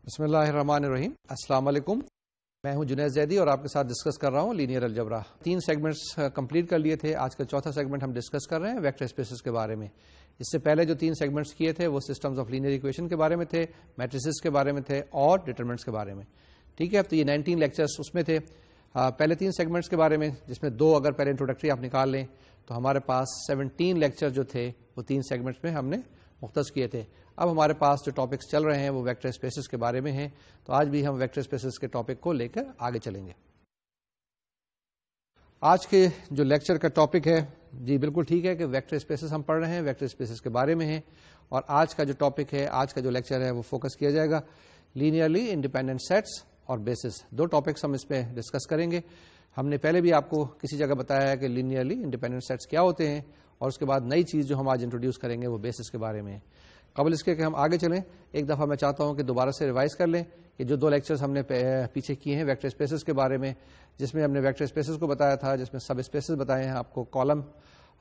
بسم اللہ الرحمن الرحیم. السلام علیکم. میں ہوں جنید زیدی اور آپ کے ساتھ ڈسکس کر رہا ہوں لینئر الجبرا. 3 سیگمنٹس کمپلیٹ کر لیے تھے. آج کا چوتھا سیگمنٹ ہم ڈسکس کر رہے ہیں ویکٹر اسپیسز کے بارے میں. اس سے پہلے جو 3 سیگمنٹس کیے تھے وہ سسٹمز آف لینئر ایکویشن کے بارے میں تھے, میٹریسز کے بارے میں تھے اور ڈیٹرمنٹس کے بارے میں. ٹھیک ہے, تو یہ 19 لیکچرس اس میں تھے. پہلے 3 سیگمنٹس کے بارے میں, جس میں 2 اگر پہلے انٹروڈکٹری آپ نکال لیں تو ہمارے پاس 17 لیکچر جو تھے وہ 3 سیگمنٹس میں ہم نے مختص کیے تھے. اب ہمارے پاس جو ٹاپکس چل رہے ہیں وہ ویکٹر اسپیسز کے بارے میں ہیں, تو آج بھی ہم ویکٹر اسپیسز کے ٹاپک کو لے کر آگے چلیں گے. آج کے جو لیکچر کا ٹاپک ہے, جی بالکل ٹھیک ہے کہ ویکٹر اسپیسز ہم پڑھ رہے ہیں, ویکٹر اسپیسز کے بارے میں ہیں. اور آج کا جو ٹاپک ہے, آج کا جو لیکچر ہے وہ فوکس کیا جائے گا لینئرلی انڈیپینڈنٹ سیٹس اور بیسز. 2 ٹاپکس ہم اس پہ ڈسکس کریں گے. ہم نے پہلے بھی آپ کو کسی جگہ بتایا ہے کہ لینئرلی انڈیپینڈنٹ سیٹس کیا ہوتے ہیں, اور اس کے بعد نئی چیز جو ہم آج انٹروڈیوس کریں گے وہ بیسز کے بارے میں ہے. قبل اس کے کہ ہم آگے چلیں, ایک دفعہ میں چاہتا ہوں کہ دوبارہ سے ریوائز کر لیں کہ جو 2 لیکچرز ہم نے پیچھے کیے ہیں ویکٹر اسپیسز کے بارے میں, جس میں ہم نے ویکٹر اسپیسز کو بتایا تھا, جس میں سب اسپیسز بتائے ہیں آپ کو, کالم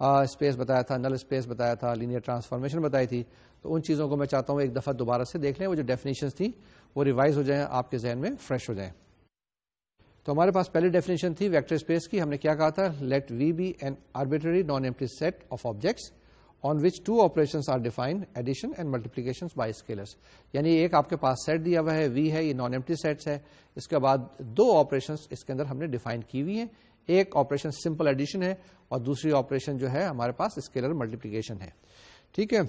اسپیس بتایا تھا, نل اسپیس بتایا تھا, لینئر ٹرانسفارمیشن بتائی تھی. تو ان چیزوں کو میں چاہتا ہوں ایک دفعہ دوبارہ سے دیکھ لیں, وہ جو ڈیفینیشنز تھیں وہ ریوائز ہو جائیں, آپ کے ذہن میں فریش ہو جائیں. تو ہمارے پاس پہلی ڈیفینیشن تھی ویکٹر اسپیس کی. ہم نے کیا کہا تھا, let we be an arbitrary non empty set of objects on which 2 operations are defined, addition and multiplications by scalars. یعنی ایک آپ کے پاس سیٹ دیا ہوا ہے, وی ہے, یہ نان ایمپٹی سیٹس ہے. اس کے بعد 2 آپریشنس اس کے اندر ہم نے ڈیفائن کی ہوئی ہیں. ایک آپریشن سمپل ایڈیشن ہے اور دوسری آپریشن جو ہے ہمارے پاس اسکیلر ملٹیپلیکیشن ہے. ٹھیک ہے,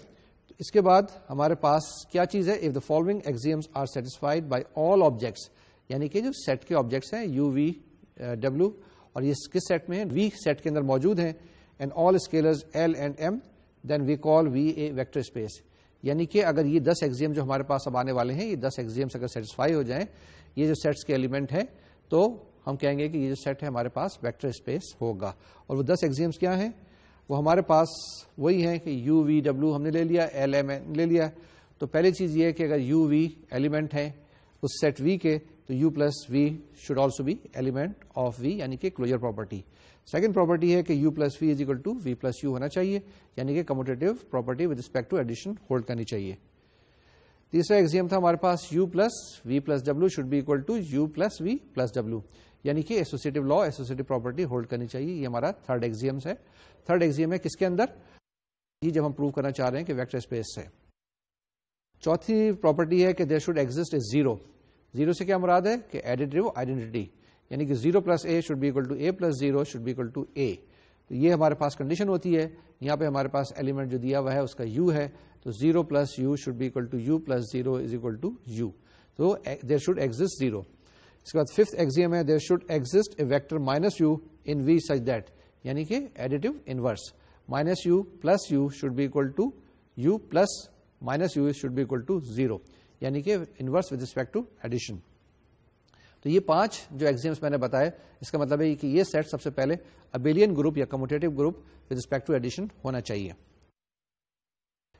اس کے بعد ہمارے پاس کیا چیز ہے, if the following axioms are satisfied by all objects, یعنی کہ جو سیٹ کے آبجیکٹس ہیں یو وی ڈبلو, اور یہ کس سیٹ میں ہیں, وی سیٹ کے اندر موجود ہیں, and all scalars L and M, then we call V a vector space. یعنی کہ اگر یہ 10 ایگزیم جو ہمارے پاس اب آنے والے ہیں, یہ 10 ایگزیمس اگر سیٹسفائی ہو جائیں, یہ جو سیٹس کے ایلیمنٹ ہیں, تو ہم کہیں گے کہ یہ جو سیٹ ہے ہمارے پاس ویکٹر اسپیس ہوگا. اور وہ 10 ایگزیمس کیا ہیں, وہ ہمارے پاس وہی ہیں کہ یو وی ڈبلو ہم نے لے لیا, ایل ایم این لے لیا. تو پہلی چیز یہ ہے کہ اگر یو وی ایلیمنٹ ہیں اس سیٹ وی کے, تو U plus V should also be element of V, یعنی کہ کلوجر پراپرٹی. سیکنڈ پراپرٹی ہے کہ U plus V is equal to V plus U ہونا چاہیے, یعنی کہ commutative property with respect to addition hold کرنی چاہیے. تیسرا ایگزیم تھا ہمارے پاس U plus V plus W should be equal to you plus V plus W, یعنی کہ associative law, associative property hold کرنی چاہیے. یہ ہمارا تھرڈ ایگزیم ہے. تھرڈ ایگزیم ہے کس کے اندر, یہ جب ہم پروو کرنا چاہ رہے ہیں کہ ویکٹر اسپیس سے. چوتھی پراپرٹی ہے کہ دیر should exist a zero. Zero سے کیا مراد ہے کہ ایڈیٹیو آئیڈینٹی, یعنی کہ 0 plus A should be equal to A plus 0 should be equal to A. تو یہ ہمارے پاس کنڈیشن ہوتی ہے. یہاں پہ ہمارے پاس ایلیمنٹ جو دیا ہوا ہے اس کا یو ہے, تو 0 plus u should be equal to you plus 0 is equal to u. تو دیر شوڈ ایگزسٹ 0. اس کے بعد 5th ایگزیم ہے, there should exist a vector minus u in V such that, یعنی کہ additive inverse, minus u plus u should be equal to you plus minus u should be equal to 0, یعنی کہ inverse with respect to addition. تو یہ 5 جو exams میں نے بتائے, اس کا مطلب ہے کہ یہ سیٹ سب سے پہلے ابیلین گروپ یا commutative group with respect to addition ہونا چاہیے.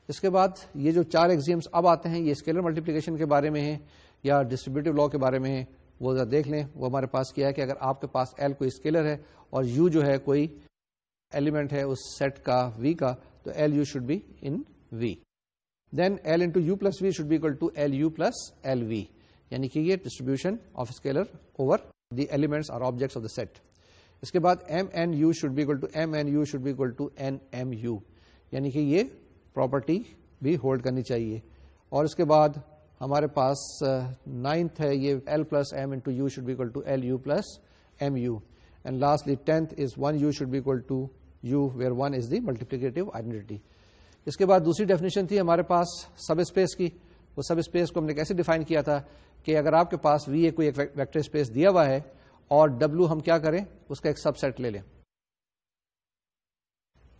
اس کے بعد یہ جو 4 ایگزیمس اب آتے ہیں, یہ اسکیلر ملٹیپلیکیشن کے بارے میں ہیں یا ڈسٹریبیوٹیو لا کے بارے میں ہیں. وہ ذرا دیکھ لیں. وہ ہمارے پاس کیا ہے کہ اگر آپ کے پاس ایل کوئی اسکیلر ہے اور یو جو ہے کوئی ایلیمنٹ ہے اس سیٹ کا وی کا, تو L U should be in V. Then L into U plus V should be equal to L U plus L V, یعنی کہ یہ distribution of scalar over the elements اور آبجیکٹس آف دا سیٹ. اس کے بعد M N U should be equal to M N U should be equal to N M U, یعنی کہ یہ پراپرٹی بھی ہولڈ کرنی چاہیے. اور اس کے بعد ہمارے پاس 9th ہے یہ L plus M into U should be equal to L U plus M U. And lastly 10th is 1 U should be equal to U where 1 is the multiplicative identity. اس کے بعد دوسری ڈیفینیشن تھی ہمارے پاس سب space کی. وہ سب space کو ہم نے کیسے ڈیفائن کیا تھا کہ اگر آپ کے پاس وی اے کوئی ایک ویکٹر اسپیس دیا ہوا ہے اور ڈبلو ہم کیا کریں, اس کا ایک سب سیٹ لے لیں.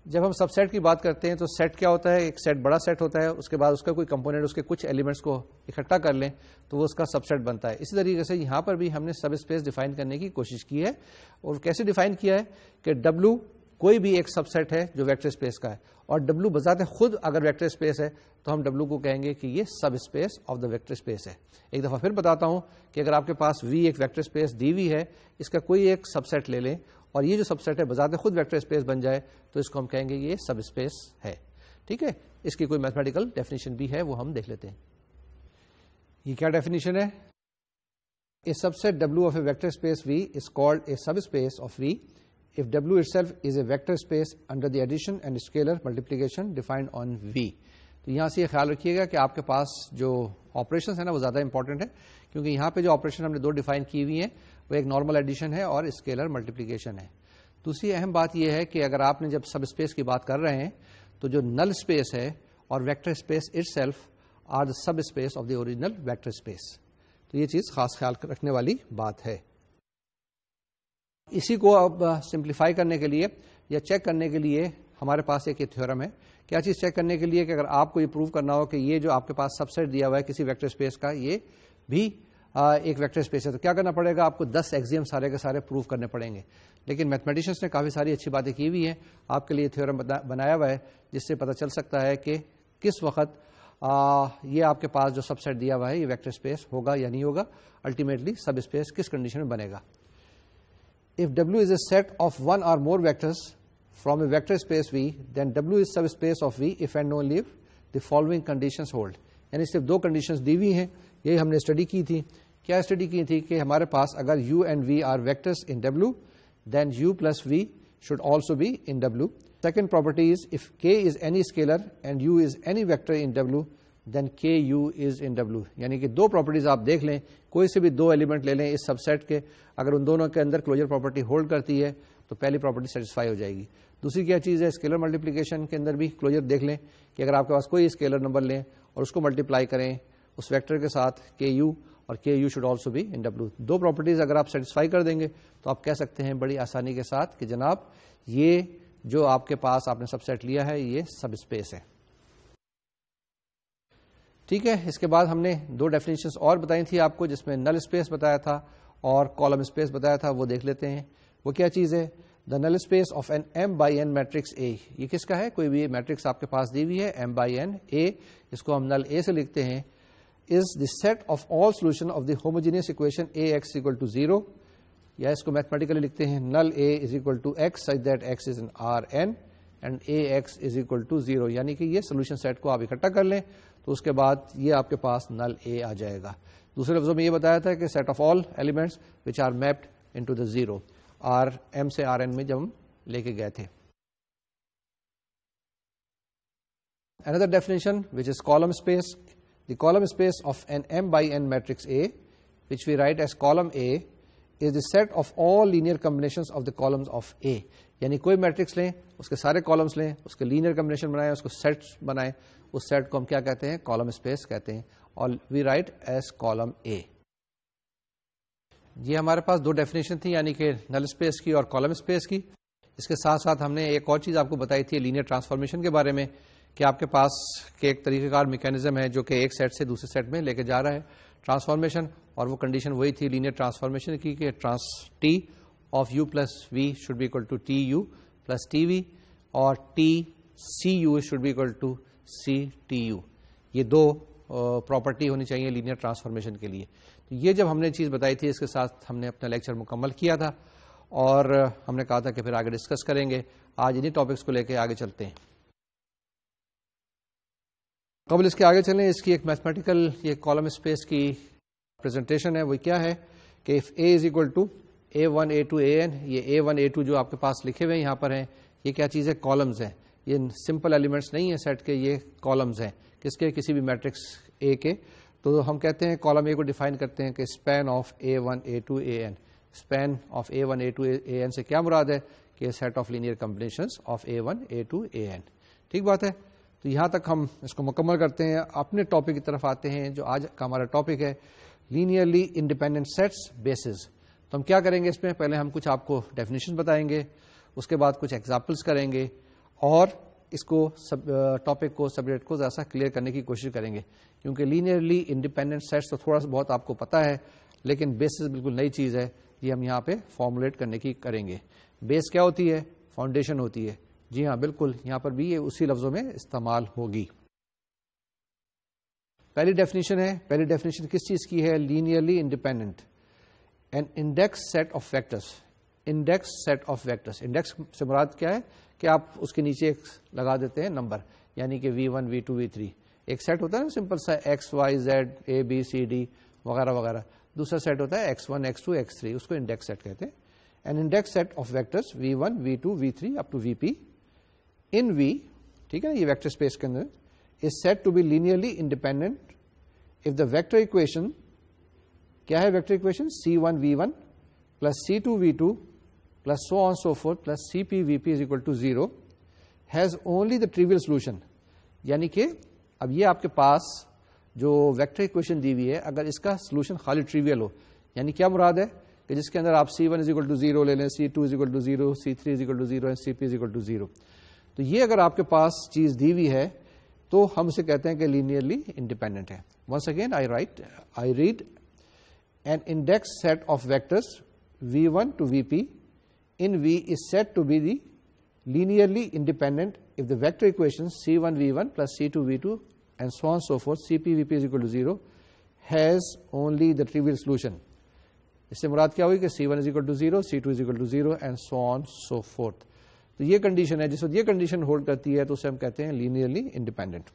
جب ہم سب سیٹ کی بات کرتے ہیں تو سیٹ کیا ہوتا ہے, ایک سیٹ بڑا سیٹ ہوتا ہے, اس کے بعد اس کا کوئی کمپونیٹ اس کے کچھ ایلیمنٹس کو اکٹھا کر لیں تو وہ اس کا سب سیٹ بنتا ہے. اسی طریقے سے یہاں پر بھی ہم نے سب اسپیس ڈیفائن کرنے کی کوشش کی ہے. اور کیسے ڈیفائن کیا ہے کہ ڈبلو کوئی بھی ایک سب سیٹ ہے جو ویکٹر اسپیس کا ہے, اور ڈبلو بذات خود اگر ویکٹر اسپیس ہے تو ہم ڈبلو کو کہیں گے کہ یہ سب space of the vector space ہے. ایک دفعہ پھر بتاتا ہوں کہ اگر آپ کے پاس وی ایک ویکٹر اسپیس دی ہوئی ہے, اس کا کوئی ایک سب سیٹ لے لیں اور یہ جو سب سیٹ ہے بذات خود ویکٹر اسپیس بن جائے, تو اس کو ہم کہیں گے یہ سب اسپیس ہے. ٹھیک ہے, اس کی کوئی میتھمیٹیکل ڈیفینیشن بھی ہے, وہ ہم دیکھ لیتے ہیں. یہ کیا ڈیفینیشن ہے؟ A subset W of a vector space V is called a subspace of V if W itself is a vector space under the addition and scalar multiplication defined on V. تو یہاں سے یہ خیال رکھیے گا کہ آپ کے پاس جو آپریشنس ہیں نا وہ زیادہ امپورٹنٹ ہے، کیونکہ یہاں پہ جو آپریشن ہم نے دو ڈیفائن کی ہوئی ہیں وہ ایک نارمل ایڈیشن ہے اور اسکیلر ملٹیپلیکیشن ہے. دوسری اہم بات یہ ہے کہ اگر آپ نے جب سب اسپیس کی بات کر رہے ہیں تو جو نل اسپیس ہے اور vector space itself are the sub space of the original vector space. تو یہ چیز خاص خیال رکھنے والی بات ہے. اسی کو اب سمپلیفائی کرنے کے لیے یا چیک کرنے کے لیے ہمارے پاس ایک تھیورم ہے. کیا چیز چیک کرنے کے لیے کہ اگر آپ کو یہ پروو کرنا ہو کہ یہ جو آپ کے پاس سب سیٹ دیا ہوا ہے کسی ویکٹر اسپیس کا یہ بھی ایک ویکٹر اسپیس ہے، تو کیا کرنا پڑے گا؟ آپ کو 10 ایگزیم سارے کے سارے پروو کرنے پڑیں گے. لیکن میتھمیٹیشینس نے کافی ساری اچھی باتیں کی ہوئی ہیں، آپ کے لیے تھیورم بنایا ہوا ہے جس سے پتہ چل سکتا ہے کہ کس وقت یہ آپ کے پاس جو سب سیٹ دیا ہوا ہے یہ ویکٹر اسپیس ہوگا یا نہیں ہوگا، الٹیمیٹلی سب اسپیس کس کنڈیشن میں بنے گا. If W is a set of one or more vectors from a vector space V, then W is subspace of V if and only if the following conditions hold. یعنی صرف دو conditions دی ہوئی ہیں، یہی ہم نے study کی تھی. کیا اسٹڈی کی تھی؟ کہ ہمارے پاس اگر U and V are vectors in W, then U plus V should also be in W. Second property is if K is any scalar and U is any vector in W, then KU is in W. یعنی کہ دو properties آپ دیکھ لیں، کوئی سے بھی دو element لے لیں اس سب سیٹ کے، اگر ان دونوں کے اندر کلوجر پراپرٹی ہولڈ کرتی ہے تو پہلی پراپرٹی سیٹسفائی ہو جائے گی. دوسری کیا چیز ہے؟ اسکیلر ملٹیپلیکیشن کے اندر بھی کلوجر دیکھ لیں کہ اگر آپ کے پاس کوئی اسکیلر نمبر لیں اور اس کو ملٹیپلائی کریں اس ویکٹر کے ساتھ KU اور KU should also be in W. دو پراپرٹیز اگر آپ سیٹسفائی کر دیں گے تو آپ کہہ سکتے ہیں بڑی آسانی کے ساتھ کہ جناب یہ جو آپ کے پاس آپ نے سب سیٹ لیا ہے یہ سب اسپیس ہے. ٹھیک ہے. اس کے بعد ہم نے دو ڈیفینیشنز اور بتائی تھی آپ کو، جس میں نل اسپیس بتایا تھا اور کالم اسپیس بتایا تھا. وہ دیکھ لیتے ہیں وہ کیا چیز ہے. The null space of N M by N matrix A. یہ کس کا ہے؟ کوئی بھی میٹرکس آپ کے پاس دی ہوئی ہے M by N A، اس کو ہم نل A سے لکھتے ہیں. Is the set of all solution of the homogeneous equation AX equal to 0، یا اس کو میتھمیٹیکلی لکھتے ہیں نل A is equal to X such that X is in Rn and AX is equal to 0. یعنی کہ یہ سولوشن سیٹ کو آپ اکٹھا کر لیں تو اس کے بعد یہ آپ کے پاس نل A آ جائے گا. دوسرے لفظوں میں یہ بتایا تھا کہ set of all elements which are mapped into the 0، M سے Rn میں جب ہم لے کے گئے تھے. Another definition which is column space. The column space of an M by N matrix A, which we write as column A, is the set of all linear combinations of the columns of A. یعنی کوئی matrix لیں، اس کے سارے columns لیں، اس کے linear combination بنائیں، اس کو set بنائیں، اس سیٹ کو ہم کیا کہتے ہیں؟ کالم اسپیس کہتے ہیں، اور we write as column A. یہ ہمارے پاس دو ڈیفینیشن تھی، یعنی کہ نل اسپیس کی اور کالم اسپیس کی. اس کے ساتھ ساتھ ہم نے ایک اور چیز آپ کو بتائی تھی لینئر ٹرانسفارمیشن کے بارے میں، کہ آپ کے پاس ایک طریقہ کار میکینزم ہے جو کہ ایک سیٹ سے دوسرے سیٹ میں لے کے جا رہا ہے ٹرانسفارمیشن، اور وہ کنڈیشن وہی تھی لینئر ٹرانسفارمیشن کی کہ trans T of U plus V should be equal to T U plus T V, اور T C U should be equal to C T U. یہ دو پراپرٹی ہونی چاہیے لینئر ٹرانسفارمیشن کے لیے. تو یہ جب ہم نے چیز بتائی تھی اس کے ساتھ ہم نے اپنا لیکچر مکمل کیا تھا، اور ہم نے کہا تھا کہ پھر آگے ڈسکس کریں گے. آج انہی ٹاپکس کو لے کے آگے چلتے ہیں. قبل اس کے آگے چلیں، اس کی ایک میتھمیٹیکل یہ کالم اسپیس کی پریزنٹیشن ہے. وہ کیا ہے کہ if A is equal to A1 A2 AN، یہ A1 A2 جو آپ کے پاس لکھے ہوئے یہاں پر ہیں، یہ کیا چیز ہے؟ کالمز ہیں. یہ سمپل ایلیمنٹس نہیں ہیں سیٹ کے، یہ کالمز ہیں. کس کے؟ کسی بھی میٹرکس A کے. تو ہم کہتے ہیں کالم A کو ڈیفائن کرتے ہیں کہ span of A1 A2 AN. Span of A1 A2 AN سے کیا مراد ہے؟ کہ set of linear combinations of A1 A2 AN. ٹھیک بات ہے. تو یہاں تک ہم اس کو مکمل کرتے ہیں. اپنے ٹاپک کی طرف آتے ہیں جو آج کا ہمارا ٹاپک ہے، لینئرلی انڈیپینڈنٹ سیٹس بیسز. تو ہم کیا کریں گے اس میں؟ پہلے ہم کچھ آپ کو ڈیفینیشن بتائیں گے، اس کے بعد کچھ ایگزامپلس کریں گے، اور اس کو ٹاپک کو سبجیکٹ کو ذرا سا کلیئر کرنے کی کوشش کریں گے. کیونکہ لینئرلی انڈیپینڈنٹ سیٹس تو تھوڑا سا بہت آپ کو پتا ہے، لیکن بیسز بالکل نئی چیز ہے. یہ ہم یہاں پہ فارمولیٹ کرنے کی کریں گے. بیس کیا ہوتی ہے؟ فاؤنڈیشن ہوتی ہے. جی ہاں بالکل، یہاں پر بھی یہ اسی لفظوں میں استعمال ہوگی. پہلی ڈیفینیشن ہے، پہلی ڈیفینیشن کس چیز کی ہے؟ Linearly independent an index set of vectors. Index set of vectors. Index سے مراد کیا ہے؟ کہ آپ اس کے نیچے ایک لگا دیتے ہیں نمبر، یعنی کہ V1 V2 V3. ایک سیٹ ہوتا ہے نا سمپل سا x y z a b c d وغیرہ وغیرہ, دوسرا سیٹ ہوتا ہے x one x two x three, اس کو انڈیکس سیٹ کہتے ہیں. An index set of vectors V1 V2 V3 up to VP in V, ٹھیک ہے نا, یہ ویکٹر اسپیس کے اندر is set to be linearly independent if the vector equation, کیا ہے vector equation, C1 V1 plus C2 V2 plus so on so forth plus CP VP is equal to 0 has only the trivial solution. یعنی کہ اب یہ آپ کے پاس جو vector equation دی ہوئی ہے, اگر اس کا سولوشن خالی ٹریویل ہو, یعنی کیا مراد ہے کہ جس کے اندر آپ C1 از اکول ٹو 0 لے لیں, C2 is equal to 0, C3 is equal to 0 and CP is equal to 0, تو یہ اگر آپ کے پاس چیز دی ہوئی ہے تو ہم اسے کہتے ہیں کہ لینئرلی انڈیپینڈنٹ ہے. Once again I read an index set of vectors V1 to VP in V is said to be the linearly independent if the vector equation C1 V1 plus C2 V2 and so on so forth CP VP is equal to 0 has only the trivial solution. اس سے مراد کیا ہوئی کہ C1 is equal to 0, C2 is equal to 0 and so on so forth. تو یہ condition ہے, جس وقت یہ کنڈیشن ہولڈ کرتی ہے تو اسے ہم کہتے ہیں لینئرلی انڈیپینڈنٹ.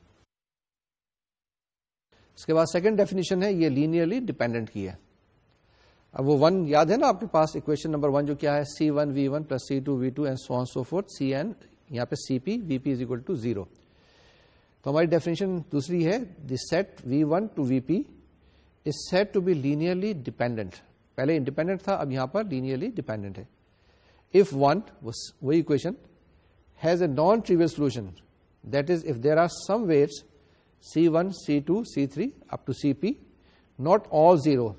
اس کے بعد سیکنڈ ڈیفینیشن ہے یہ لینئرلی ڈیپینڈنٹ کی ہے. اب وہ 1 یاد ہے نا آپ کے پاس, اکویشن نمبر 1 جو کیا ہے, C1 V1 plus C2 V2 and so on so forth Cn, یہاں پہ CP VP is equal to 0. تو ہماری ڈیفینیشن دوسری ہے, دی set V1 to VP is said to be linearly dependent. پہلے انڈیپینڈنٹ تھا, اب یہاں پر لینئرلی ڈیپینڈنٹ ہے. If one, وہی equation, has a non-trivial solution, that is if there are some weights C1, C2, C3 up to CP, not all 0,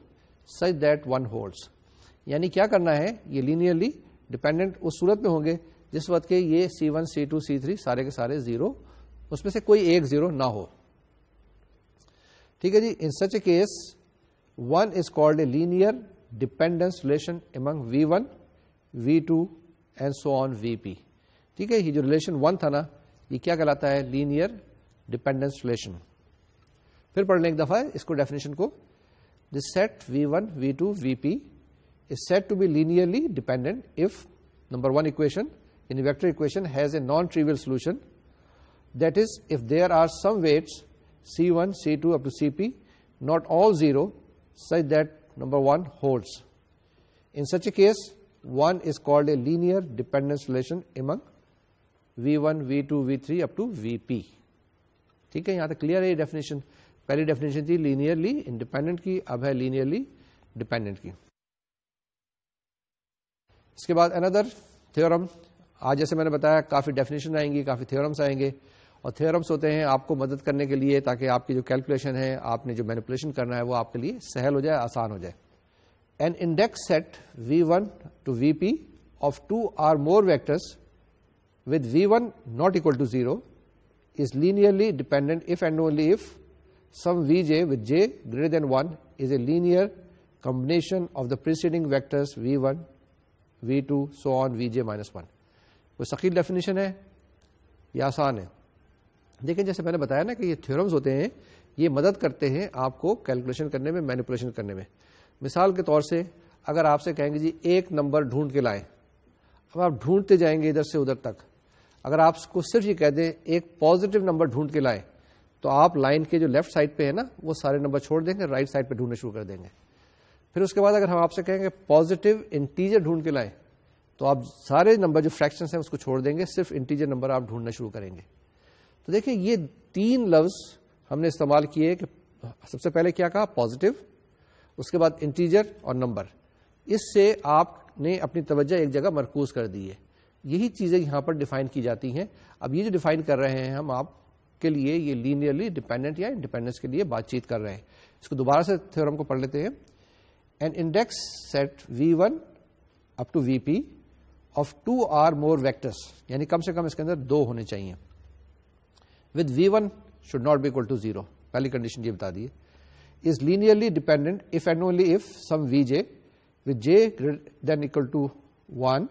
such that one holds. یعنی کیا کرنا ہے, یہ لینئرلی ڈیپینڈنٹ اس صورت میں ہوں گے جس وقت کہ یہ C1, C2, C3 سارے کے سارے 0, اس میں سے کوئی ایک 0 نہ ہو. ٹھیک ہے جی. In such a case one is called a linear dependence relation among V1 V2 and so on VP. ٹھیک ہے, یہ جو ریلیشن 1 تھا نا, یہ کیا کہلاتا ہے, لینئر ڈیپینڈنس ریلیشن. پھر پڑھ لیں ایک دفعہ اس کو, ڈیفینیشن کو. The set V1 V2 VP is said to be linearly dependent if number 1 equation in the vector equation has a non-trivial solution, that is if there are some weights C1 C2 up to CP, not all 0, such that number 1 holds. In such a case 1 is called a linear dependence relation among V1 V2 V3 up to VP. ٹھیک ہے, یہاں تک clear ہے یہ definition. پہلی definition تھی linearly independent کی, اب ہے لینئرلی ڈیپینڈنٹ کی. اس کے بعد اندر تھیورم. آج جیسے میں نے بتایا کافی ڈیفینیشن آئیں گی, کافی تھیورمس آئیں گے, اور تھیورمس ہوتے ہیں آپ کو مدد کرنے کے لیے تاکہ آپ کی جو کیلکولیشن ہے, آپ نے جو مینیپولیشن کرنا ہے وہ آپ کے لیے سہل ہو جائے, آسان ہو جائے. An index set V1 to VP of 2 or more vectors with V1 not equal to 0 is linearly dependent if and only if some Vj with j greater than 1 is a linear combination of the preceding vectors V1, V2, so on Vj minus 1. کوئی ثقیل definition ہے یا آسان ہے؟ دیکھیں جیسے میں نے بتایا نا کہ یہ تھیورمز ہوتے ہیں, یہ مدد کرتے ہیں آپ کو کیلکولیشن کرنے میں, مینیپولیشن کرنے میں. مثال کے طور سے اگر آپ سے کہیں گے جی ایک نمبر ڈھونڈ کے لائیں, اب آپ ڈھونڈتے جائیں گے ادھر سے ادھر تک. اگر آپ کو صرف یہ کہہ دیں ایک پازیٹیو نمبر ڈھونڈ کے لائیں, تو آپ لائن کے جو لیفٹ سائڈ پہ ہے نا وہ سارے نمبر چھوڑ دیں گے, رائٹ سائڈ پہ ڈھونڈنا شروع کر دیں گے. پھر اس کے بعد اگر ہم آپ سے کہیں گے پازیٹیو انٹیجر ڈھونڈ کے لائیں, تو آپ سارے نمبر جو فریکشنز ہیں اس کو چھوڑ دیں گے, صرف انٹیجر نمبر آپ ڈھونڈنا شروع کریں گے. تو دیکھیں یہ 3 لفظ ہم نے استعمال کیے کہ سب سے پہلے کیا کہا, پازیٹیو, اس کے بعد انٹیجر اور نمبر. اس سے آپ نے اپنی توجہ ایک جگہ مرکوز کر دی ہے. یہی چیزیں یہاں پر ڈیفائن کی جاتی ہیں. اب یہ جو ڈیفائن کر رہے ہیں ہم آپ کے لیے, یہ لینئرلی ڈیپینڈنٹ یا انڈیپینڈنس کے لیے بات چیت کر رہے ہیں. اس کو دوبارہ سے تھیورم کو پڑھ لیتے ہیں. An index set V1 up to VP of 2 or more vectors, یعنی کم سے کم اس کے اندر 2 ہونے چاہیے, with V1 should not be equal to 0, پہلی کنڈیشن یہ بتا دیے, is linearly dependent if and only if some Vj with j greater than equal to 1,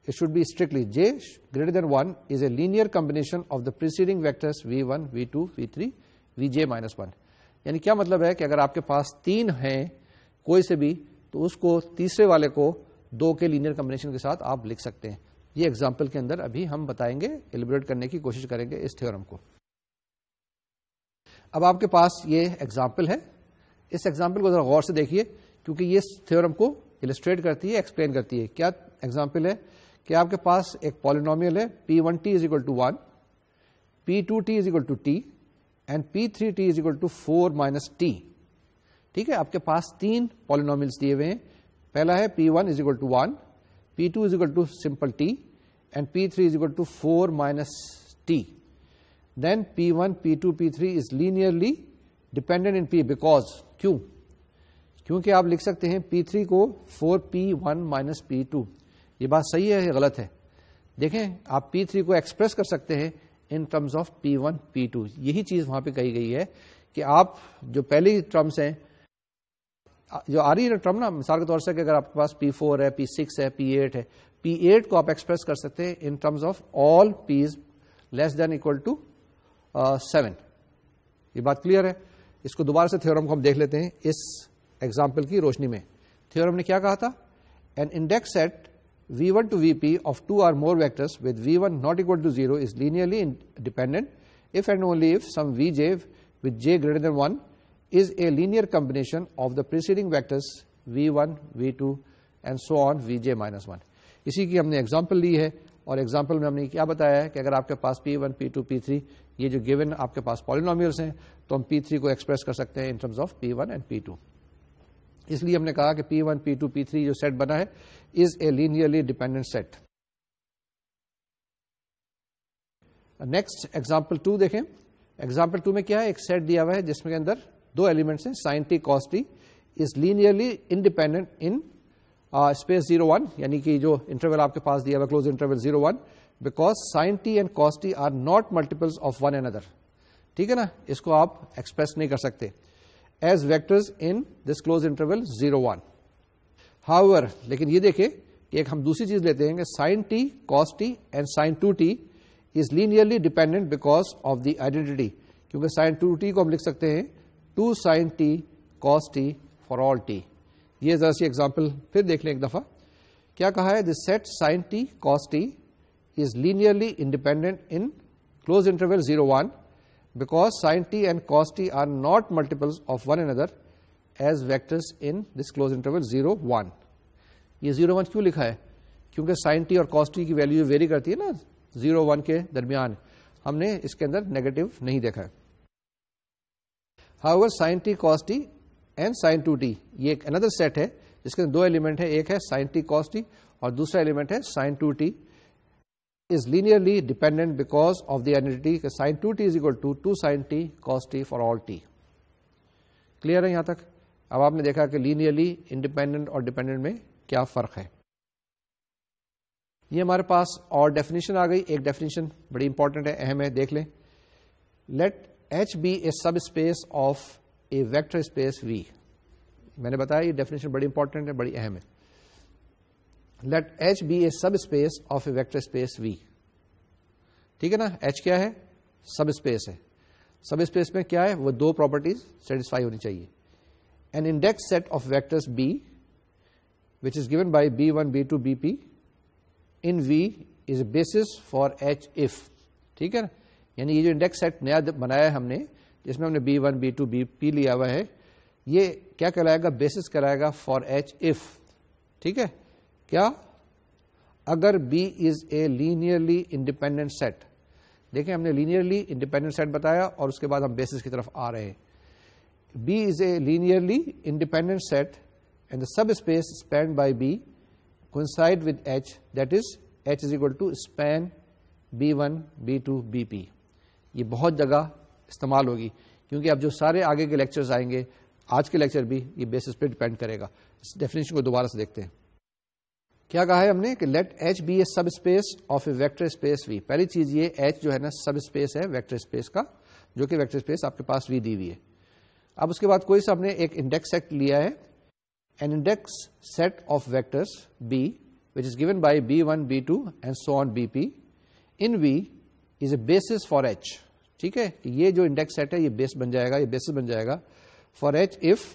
it should be strictly j greater than 1 is a linear combination of the preceding vectors V1, V2, V3, Vj minus 1. یعنی کیا مطلب ہے کہ اگر آپ کے پاس 3 ہیں کوئی سے بھی, تو اس کو تیسرے والے کو 2 کے لینئر کمبینیشن کے ساتھ آپ لکھ سکتے ہیں. یہ ایگزامپل کے اندر ابھی ہم بتائیں گے, ایلیبریٹ کرنے کی کوشش کریں گے اس تھیورم کو. اب آپ کے پاس یہ ایگزامپل ہے, اس ایگزامپل کو ذرا غور سے دیکھیے کیونکہ یہ تھیورم کو السٹریٹ کرتی ہے, ایکسپلین کرتی ہے. کیا ایگزامپل ہے کہ آپ کے پاس ایک پالینومیل ہے P1t is equal to 1, P2t is equal to t and P3t is equal to 4 minus t. ٹھیک ہے, آپ کے پاس 3 پالینومیلس دیے ہوئے ہیں. پہلا ہے P1 is equal to 1, P2 is equal to simple t and P3 is equal to 4 minus t. Then P1, P2, P3 is linearly dependent in P because کیوں؟ کیونکہ آپ لکھ سکتے ہیں P3 کو 4P1 minus P2. یہ بات صحیح ہے یا غلط ہے؟ دیکھیں آپ P3 کو ایکسپریس کر سکتے ہیں in terms of P1, P2. یہی چیز وہاں پہ کہی گئی ہے کہ آپ جو پہلی ٹرمز ہیں جو آ رہی ہے ٹرم نا, مثال کے طور سے کہ اگر آپ کے پاس P4 ہے, P6 ہے, P8 ہے, P8 کو آپ ایکسپریس کر سکتے ہیں in terms of all P's less than equal to 7. یہ بات کلیئر ہے؟ اس کو دوبارہ سے تھیورم کو ہم دیکھ لیتے ہیں اس ایگزامپل کی روشنی میں. تھیورم نے کیا کہا تھا؟ An index set V1 to VP of 2 or more vectors with V1 not equal to 0 is linearly independent if and only if some Vj with j greater than 1 is a linear combination of the preceding vectors V1, V2 and so on Vj minus 1. اسی کی ہم نے example لی ہے اور example میں ہم نے کیا بتایا ہے کہ اگر آپ کے پاس P1, P2, P3 یہ جو گیون آپ کے پاس پالینومیلس ہیں تو ہم P3 کو ایکسپریس کر سکتے ہیں in terms of P1 and P2. اس لیے ہم نے کہا کہ P1, P2, P3 جو سیٹ بنا ہے is a linearly dependent set. Next example 2 دیکھیں. ایگزامپل 2 میں کیا ہے؟ ایک سیٹ دیا ہوا ہے جس میں اندر 2 ایلیمنٹس ہیں sin t cos t is linearly independent in space 0-1, یعنی کہ جو انٹرول آپ کے پاس دیا ہوا closed interval 0-1 because sin t and cos t are not multiples of one another. ٹھیک ہے نا, اس کو آپ ایکسپریس نہیں کر سکتے as vectors in this closed interval 0-1. However, لیکن یہ دیکھیں کہ ایک ہم دوسری چیز لیتے ہیں کہ sin t cos t and sin 2t is linearly dependent because of the identity, کیونکہ sin 2t کو ہم لکھ سکتے ہیں 2 sin t cos t for all t. یہ ذرا سی ایگزامپل پھر دیکھ لیں ایک دفعہ. کیا کہا ہے؟ the set sin t cos t is linearly independent in closed interval 0-1 because sin t and cos t are not multiples of one another as vectors in this closed interval 0-1. یہ 0-1 کیوں لکھا ہے؟ کیونکہ sin t اور cos t کی value very کرتی ہے نا 0-1 کے درمیان, ہم نے اس کے اندر نیگیٹو نہیں دیکھا ہے. However, sin t cos t and sin 2t یہ ایک اندر سیٹ ہے جس کے اندر 2 ایلیمنٹ ہے, ایک ہے sin t cos t اور دوسرا ایلیمنٹ ہے sin 2t is linearly dependent because of the identity کہ sin 2t is equal to 2 sin t cos t for all t. Clear ہے یہاں تک؟ اب آپ نے دیکھا کہ لینئرلی انڈیپینڈنٹ اور ڈیپینڈنٹ میں کیا فرق ہے. یہ ہمارے پاس اور ڈیفینیشن آ گئی. ایک ڈیفینیشن بڑی امپورٹنٹ ہے, اہم ہے, دیکھ لیں. Let H be a sub space of a vector space V. میں نے بتایا یہ ڈیفینیشن بڑی امپورٹنٹ ہے, بڑی اہم ہے. Let H be a sub space of a vector space V. ٹھیک ہے نا, ایچ کیا ہے؟ سب اسپیس ہے. سب اسپیس میں کیا ہے؟ وہ 2 پراپرٹیز سیٹسفائی ہونی چاہیے. An index set of vectors B which is given by B1, B2, BP in V is a basis for H if. ٹھیک ہے نا, یعنی یہ جو انڈیکس سیٹ نیا بنایا ہے ہم نے جس میں ہم نے B1, B2, BP لیا ہوا ہے, یہ کیا کہلائے گا؟ بیسس کہلائے گا فار H if. ٹھیک ہے, کیا؟ اگر B is a linearly independent set. دیکھیں ہم نے لینئرلی انڈیپینڈنٹ سیٹ بتایا اور اس کے بعد ہم بیسس کی طرف آ رہے ہیں. B is a linearly independent set and the subspace spanned by B coincide with H, that is H is equal to span B1, B2, BP. یہ بہت جگہ استعمال ہوگی کیونکہ اب جو سارے آگے کے لیکچرز آئیں گے, آج کے لیکچر بھی یہ بیسس پہ ڈیپینڈ کرے گا. اس ڈیفینیشن کو دوبارہ سے دیکھتے ہیں. کیا کہا ہے ہم نے کہ let H be a sub space of a vector space V. پہلی چیز یہ ایچ جو ہے نا سب اسپیس ہے ویکٹر اسپیس کا, جو کہ ویکٹر اسپیس آپ کے پاس وی دی ہوئی ہے. اب اس کے بعد کوئی سا ہم نے ایک انڈیکس سیٹ لیا ہے, an index set of vectors B which is given by B1, B2 and so on BP in V is a basis for H. ٹھیک ہے, یہ جو انڈیکس سیٹ ہے یہ بیس بن جائے گا, یہ بیسس بن جائے گا for H if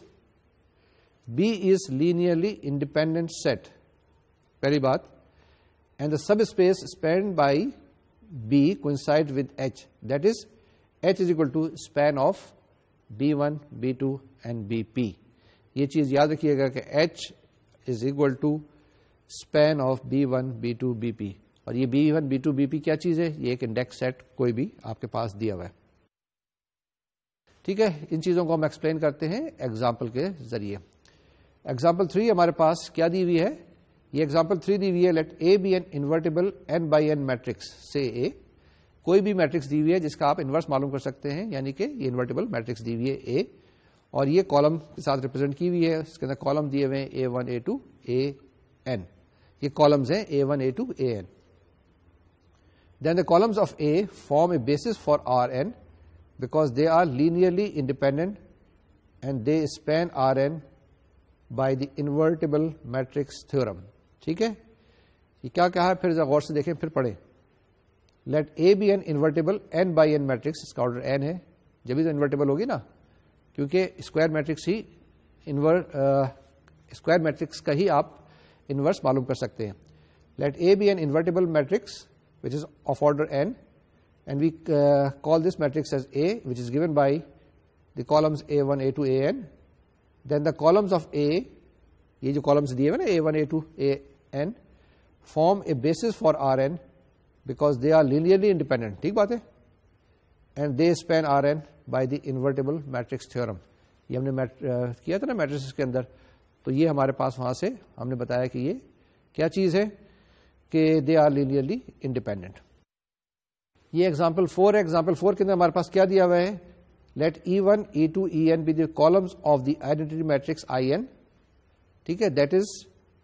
B is linearly independent set. پہلی بات, and the subspace spanned by B coincide with H, that is H is equal to span of B1, B2 and BP. یہ چیز یاد رکھیے گا کہ H is equal to span of B1, B2, BP. اور یہ B1, B2, BP کیا چیز ہے؟ یہ ایک انڈیکس سیٹ کوئی بھی آپ کے پاس دیا ہوا ہے. ٹھیک ہے، ان چیزوں کو ہم ایکسپلین کرتے ہیں ایگزامپل کے ذریعے. ایگزامپل 3 ہمارے پاس کیا دی ہوئی ہے؟ یہ ایگزامپل 3 دی ہوئی ہے let A be an invertible n by n matrix سے اے. کوئی بھی میٹرکس دی ہوئی ہے جس کا آپ انورس معلوم کر سکتے ہیں، یعنی کہ یہ انورٹیبل میٹرکس دی ہوئی ہے اے، اور یہ کالم کے ساتھ ریپرزینٹ کی ہوئی ہے. اس کے اندر کالم دیے ہوئے ہیں A1, A2, AN. یہ کالمز ہیں A1, A2, AN. Then the columns of A form a basis for Rn because they are linearly independent and they span Rn by the invertible matrix theorem. ٹھیک ہے، یہ کیا کہا ہے پھر ذرا غور سے دیکھیں، پھر پڑھیں. Let A be an invertible n by n matrix, اس کا آرڈر n ہے، جبھی تو انورٹیبل ہوگی نا، کیونکہ اسکوائر میٹرکس ہی اسکوائر میٹرکس کا ہی آپ انورس معلوم کر سکتے ہیں. Let A be an invertible matrix which is of order n, and we call this matrix as A, which is given by the columns A1, A2, AN. Then the columns of A, یہ جو columns دیے ہوئے نا A1, A2, AN, form a basis for Rn because they are linearly independent. ٹھیک بات ہے، and they span Rn by the invertible matrix theorem. یہ ہم نے کیا تھا نا میٹرکس کے اندر، تو یہ ہمارے پاس وہاں سے ہم نے بتایا کہ یہ کیا چیز ہے کہ دے آر لینئرلی انڈیپینڈنٹ. یہ ایگزامپل 4 ہے. ایگزامپل 4 کے اندر ہمارے پاس کیا دیا ہوا ہے؟ Let E1, E2, En be the columns of the identity matrix In. ٹھیک ہے، that is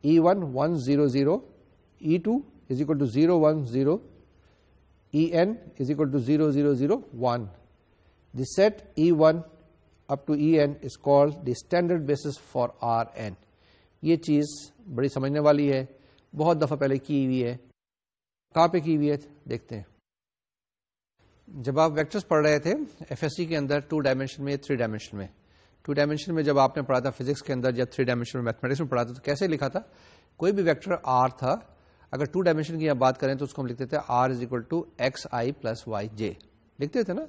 E1 1 0 0, E2 is equal to 0 1 0, En is equal to 0 0 0 1. The set E1 up to En is called the standard basis for Rn. یہ چیز بڑی سمجھنے والی ہے، بہت دفعہ پہلے کی ہوئی ہے. کہاں پہ کی ہوئی ہے دیکھتے ہیں. جب آپ ویکٹرز پڑھ رہے تھے ایف ایس سی کے اندر 2 ڈائمینشن میں 3 ڈائمینشن میں 2 ڈائمینشن میں جب آپ نے پڑھا تھا فزکس کے اندر، جب 3 ڈائمینشن میں میتھمیٹکس میں پڑھا تھا، تو کیسے لکھا تھا؟ کوئی بھی ویکٹر آر تھا، اگر 2 ڈائمینشن کی بات کریں تو اس کو ہم لکھتے تھے r is equal to x i plus y j, لکھتے تھے نا.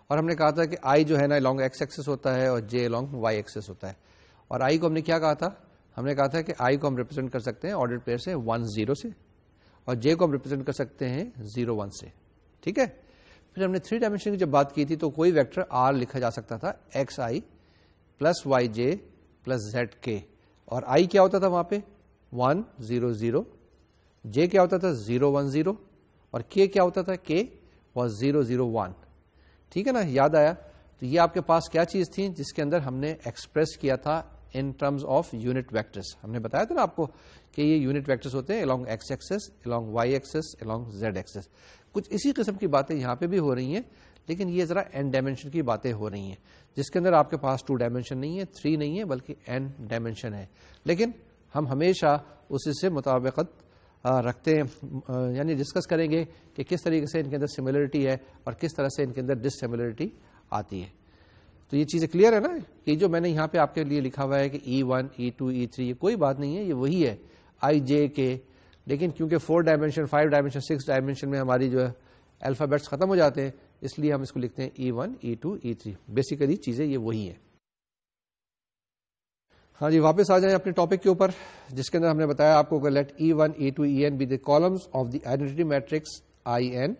اور ہم نے کہا تھا کہ آئی جو ہے نا along ایکس ایکسس ہوتا ہے اور جے along وائی ایکسس ہوتا ہے. اور آئی کو ہم نے کیا کہا تھا؟ ہم نے کہا تھا کہ آئی کو ہم ریپرزینٹ کر سکتے ہیں آرڈر پیئر سے 1 0 سے، اور جے کو ہم ریپرزینٹ کر سکتے ہیں 0 1 سے. ٹھیک ہے، پھر ہم نے 3 ڈائمینشن کی جب بات کی تھی تو کوئی ویکٹر آر لکھا جا سکتا تھا x i plus y J plus Z کے، اور آئی کیا ہوتا تھا وہاں پہ 1 0 0، جے کیا ہوتا تھا 0 1 0، اور کے کیا ہوتا تھا کے واز 0 0 1. ٹھیک ہے نا، یاد آیا؟ تو یہ آپ کے پاس کیا چیز تھی جس کے اندر ہم نے ایکسپریس کیا تھا ان ٹرمز آف یونٹ ویکٹرز. ہم نے بتایا تھا نا آپ کو کہ یہ یونٹ ویکٹرز ہوتے ہیں along x axis, along y axis, along z axis. کچھ اسی قسم کی باتیں یہاں پہ بھی ہو رہی ہیں، لیکن یہ ذرا n ڈائمینشن کی باتیں ہو رہی ہیں جس کے اندر آپ کے پاس 2 ڈائمینشن نہیں ہے، 3 نہیں ہے، بلکہ n ڈائمینشن ہے. لیکن ہم ہمیشہ اسی سے مطابقت رکھتے ہیں، یعنی ڈسکس کریں گے کہ کس طریقے سے ان کے اندر سملرٹی ہے اور کس طرح سے ان کے اندر ڈس سملرٹی آتی ہے. تو یہ چیزیں کلیئر ہے نا کہ جو میں نے یہاں پہ آپ کے لیے لکھا ہوا ہے کہ E1, E2, E3 یہ کوئی بات نہیں ہے، یہ وہی ہے آئی جے کے. لیکن کیونکہ 4 ڈائمینشن 5 ڈائمینشن 6 ڈائمینشن میں ہماری جو ہے الفابیٹس ختم ہو جاتے ہیں، اس لیے ہم اس کو لکھتے ہیں E1, E2, E3. بیسیکلی چیزیں یہ وہی ہیں. ہاں جی، واپس آ جائیں اپنے ٹاپک کے اوپر جس کے اندر ہم نے بتایا آپ کو کہ late E1, E2, En be the columns of the identity matrix In.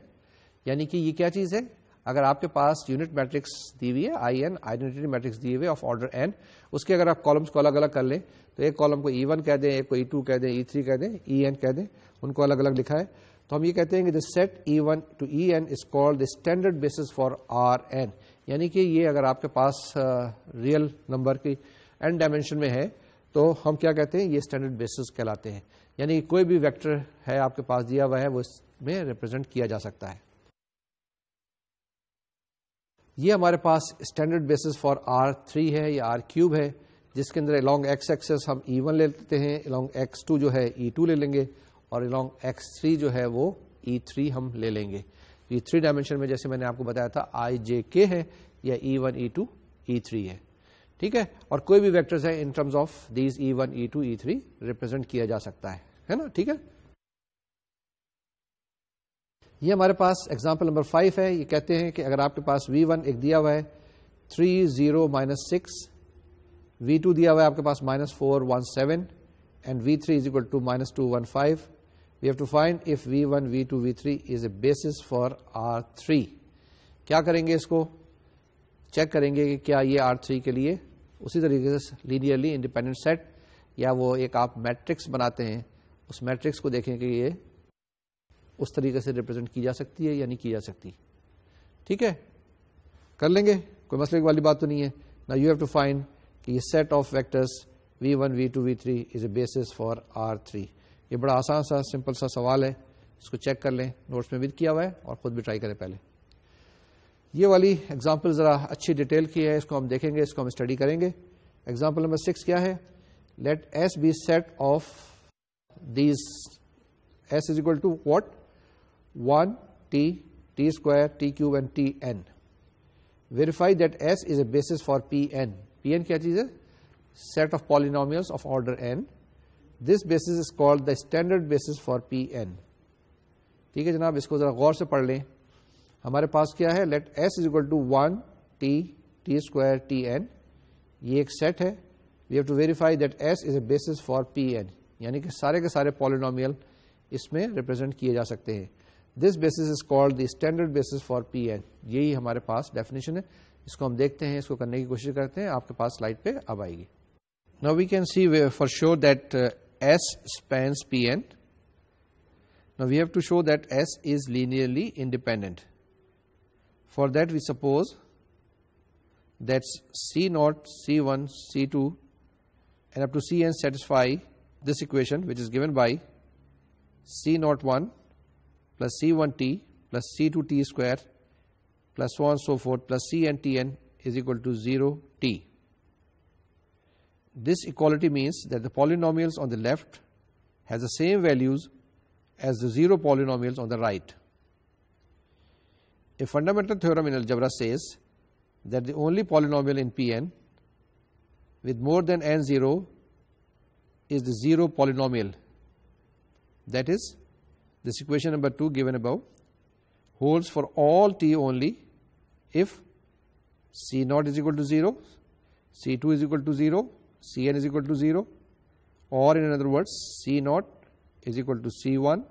یعنی کہ یہ کیا چیز ہے؟ اگر آپ کے پاس یونٹ میٹرکس دی ہوئی ہے In آئیڈینٹی میٹرکس دی ہوئی ہے آف آرڈر n، اس کے اگر آپ کالمس کو الگ الگ کر لیں تو ایک کالم کو E1 کہہ دیں، ایک کو E2 کہہ دیں، E3 کہہ دیں، En کہہ دیں، ان کو الگ الگ لکھا ہے. تو ہم یہ کہتے ہیں کہ the set E1 to En is called the standard basis for Rn. یعنی کہ یہ اگر آپ کے پاس ریئل نمبر کی n ڈائمینشن میں ہے تو ہم کیا کہتے ہیں؟ یہ اسٹینڈرڈ بیسس کہلاتے ہیں. یعنی کوئی بھی ویکٹر ہے آپ کے پاس دیا ہوا ہے وہ اس میں ریپرزینٹ کیا جا سکتا ہے. یہ ہمارے پاس اسٹینڈرڈ بیسس فار R3 ہے یا R³ ہے، جس کے اندر along x ایکسس ہم E1 لے لیتے ہیں، along x2 جو ہے E2 لے لیں گے، اور along x3 جو ہے وہ E3 ہم لے لیں گے. یہ 3 ڈائمینشن میں جیسے میں نے آپ کو بتایا تھا IJK ہے یا E1, E2, E3 ہے. ٹھیک ہے، اور کوئی بھی ویکٹرز ہے ان terms of these E1, E2, E3 represent کیا جا سکتا ہے نا. ٹھیک ہے، یہ ہمارے پاس ایگزامپل نمبر 5 ہے. یہ کہتے ہیں کہ اگر آپ کے پاس V1 ایک دیا ہوا ہے 3 0 minus 6, V2 دیا ہوا ہے آپ کے پاس -4 1 7 and V3 is equal to -2 1 5. We have to find if V1 V2 V3 is a basis for R3. کیا کریں گے؟ اس کو چیک کریں گے کہ کیا یہ R3 کے لیے اسی طریقے سے لینئرلی انڈیپینڈنٹ سیٹ یا وہ ایک آپ میٹرکس بناتے ہیں اس میٹرکس کو دیکھیں کہ یہ اس طریقے سے ریپرزینٹ کی جا سکتی ہے یا نہیں کی جا سکتی. ٹھیک ہے، کر لیں گے، کوئی مسئلے والی بات تو نہیں ہے. Now you have to find کہ یہ set of vectors V1 V2 V3 is a basis for R3. یہ بڑا آسان سا سمپل سا سوال ہے، اس کو چیک کر لیں، نوٹس میں بھی کیا ہوا ہے اور خود بھی ٹرائی کریں. پہلے یہ والی ایگزامپل ذرا اچھی ڈیٹیل کی ہے، اس کو ہم دیکھیں گے، اس کو ہم اسٹڈی کریں گے. ایگزامپل نمبر 6 کیا ہے؟ Let S be set of these S is equal to what 1 t t square t cube and t n. Verify that S is a basis for P n. P n کیا چیز ہے؟ Set of polynomials of order n. This basis is called the standard basis for P n. ٹھیک ہے جناب، اس کو ذرا غور سے پڑھ لیں. ہمارے پاس کیا ہے؟ Let S is equal to 1 t t square t n. یہ ایک سیٹ ہے. We have to verify that S is a basis for P n, یعنی کہ سارے کے سارے پالینومیل اس میں ریپرزینٹ کیے جا سکتے ہیں. This basis is called the standard basis for P n. یہی ہمارے پاس ڈیفینیشن ہے. اس کو ہم دیکھتے ہیں، اس کو کرنے کی کوشش کرتے ہیں. آپ کے پاس سلائڈ پہ اب آئے گی. Now we can see for sure that S spans Pn. Now we have to show that S is linearly independent. For that we suppose that C0, C1, C2 and up to Cn satisfy this equation which is given by C01 plus C1t plus C2t square plus so on and so forth plus Cn Tn is equal to 0t. This equality means that the polynomials on the left has the same values as the zero polynomials on the right. A fundamental theorem in algebra says that the only polynomial in Pn with more than n0 is the zero polynomial. That is, this equation number 2 given above holds for all t only if C0 is equal to 0, C2 is equal to 0, Cn is equal to 0, or in other words C0 is equal to C1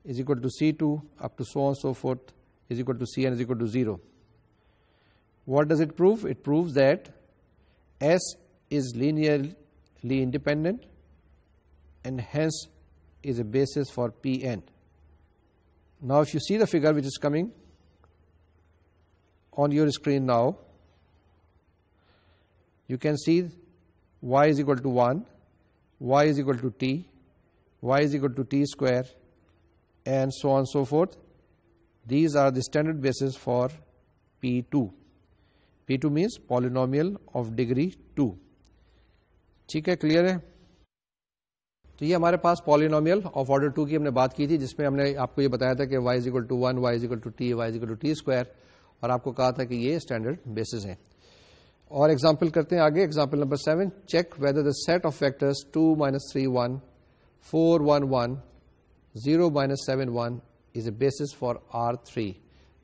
is equal to C2 up to so on and so forth is equal to Cn is equal to 0. What does it prove? It proves that S is linearly independent and hence is a basis for Pn. Now if you see the figure which is coming on your screen now, you can see y is equal to 1, y is equal to t, y is equal to t square and so on and so forth. These are the standard basis for P2. P2 means polynomial of degree 2. ٹھیک ہے، clear ہے؟ تو یہ ہمارے پاس polynomial of order 2 کی ہم نے بات کی تھی، جس میں ہم نے آپ کو یہ بتایا تھا کہ y is equal to 1, y is equal to t, y is equal to t square، اور آپ کو کہا تھا کہ یہ اسٹینڈرڈ بیسز ہیں. اور ایگزامپل کرتے ہیں آگے. Example number 7، check whether the set of vectors 2 3 1 4 1 1 0 7 1 is a basis for R3،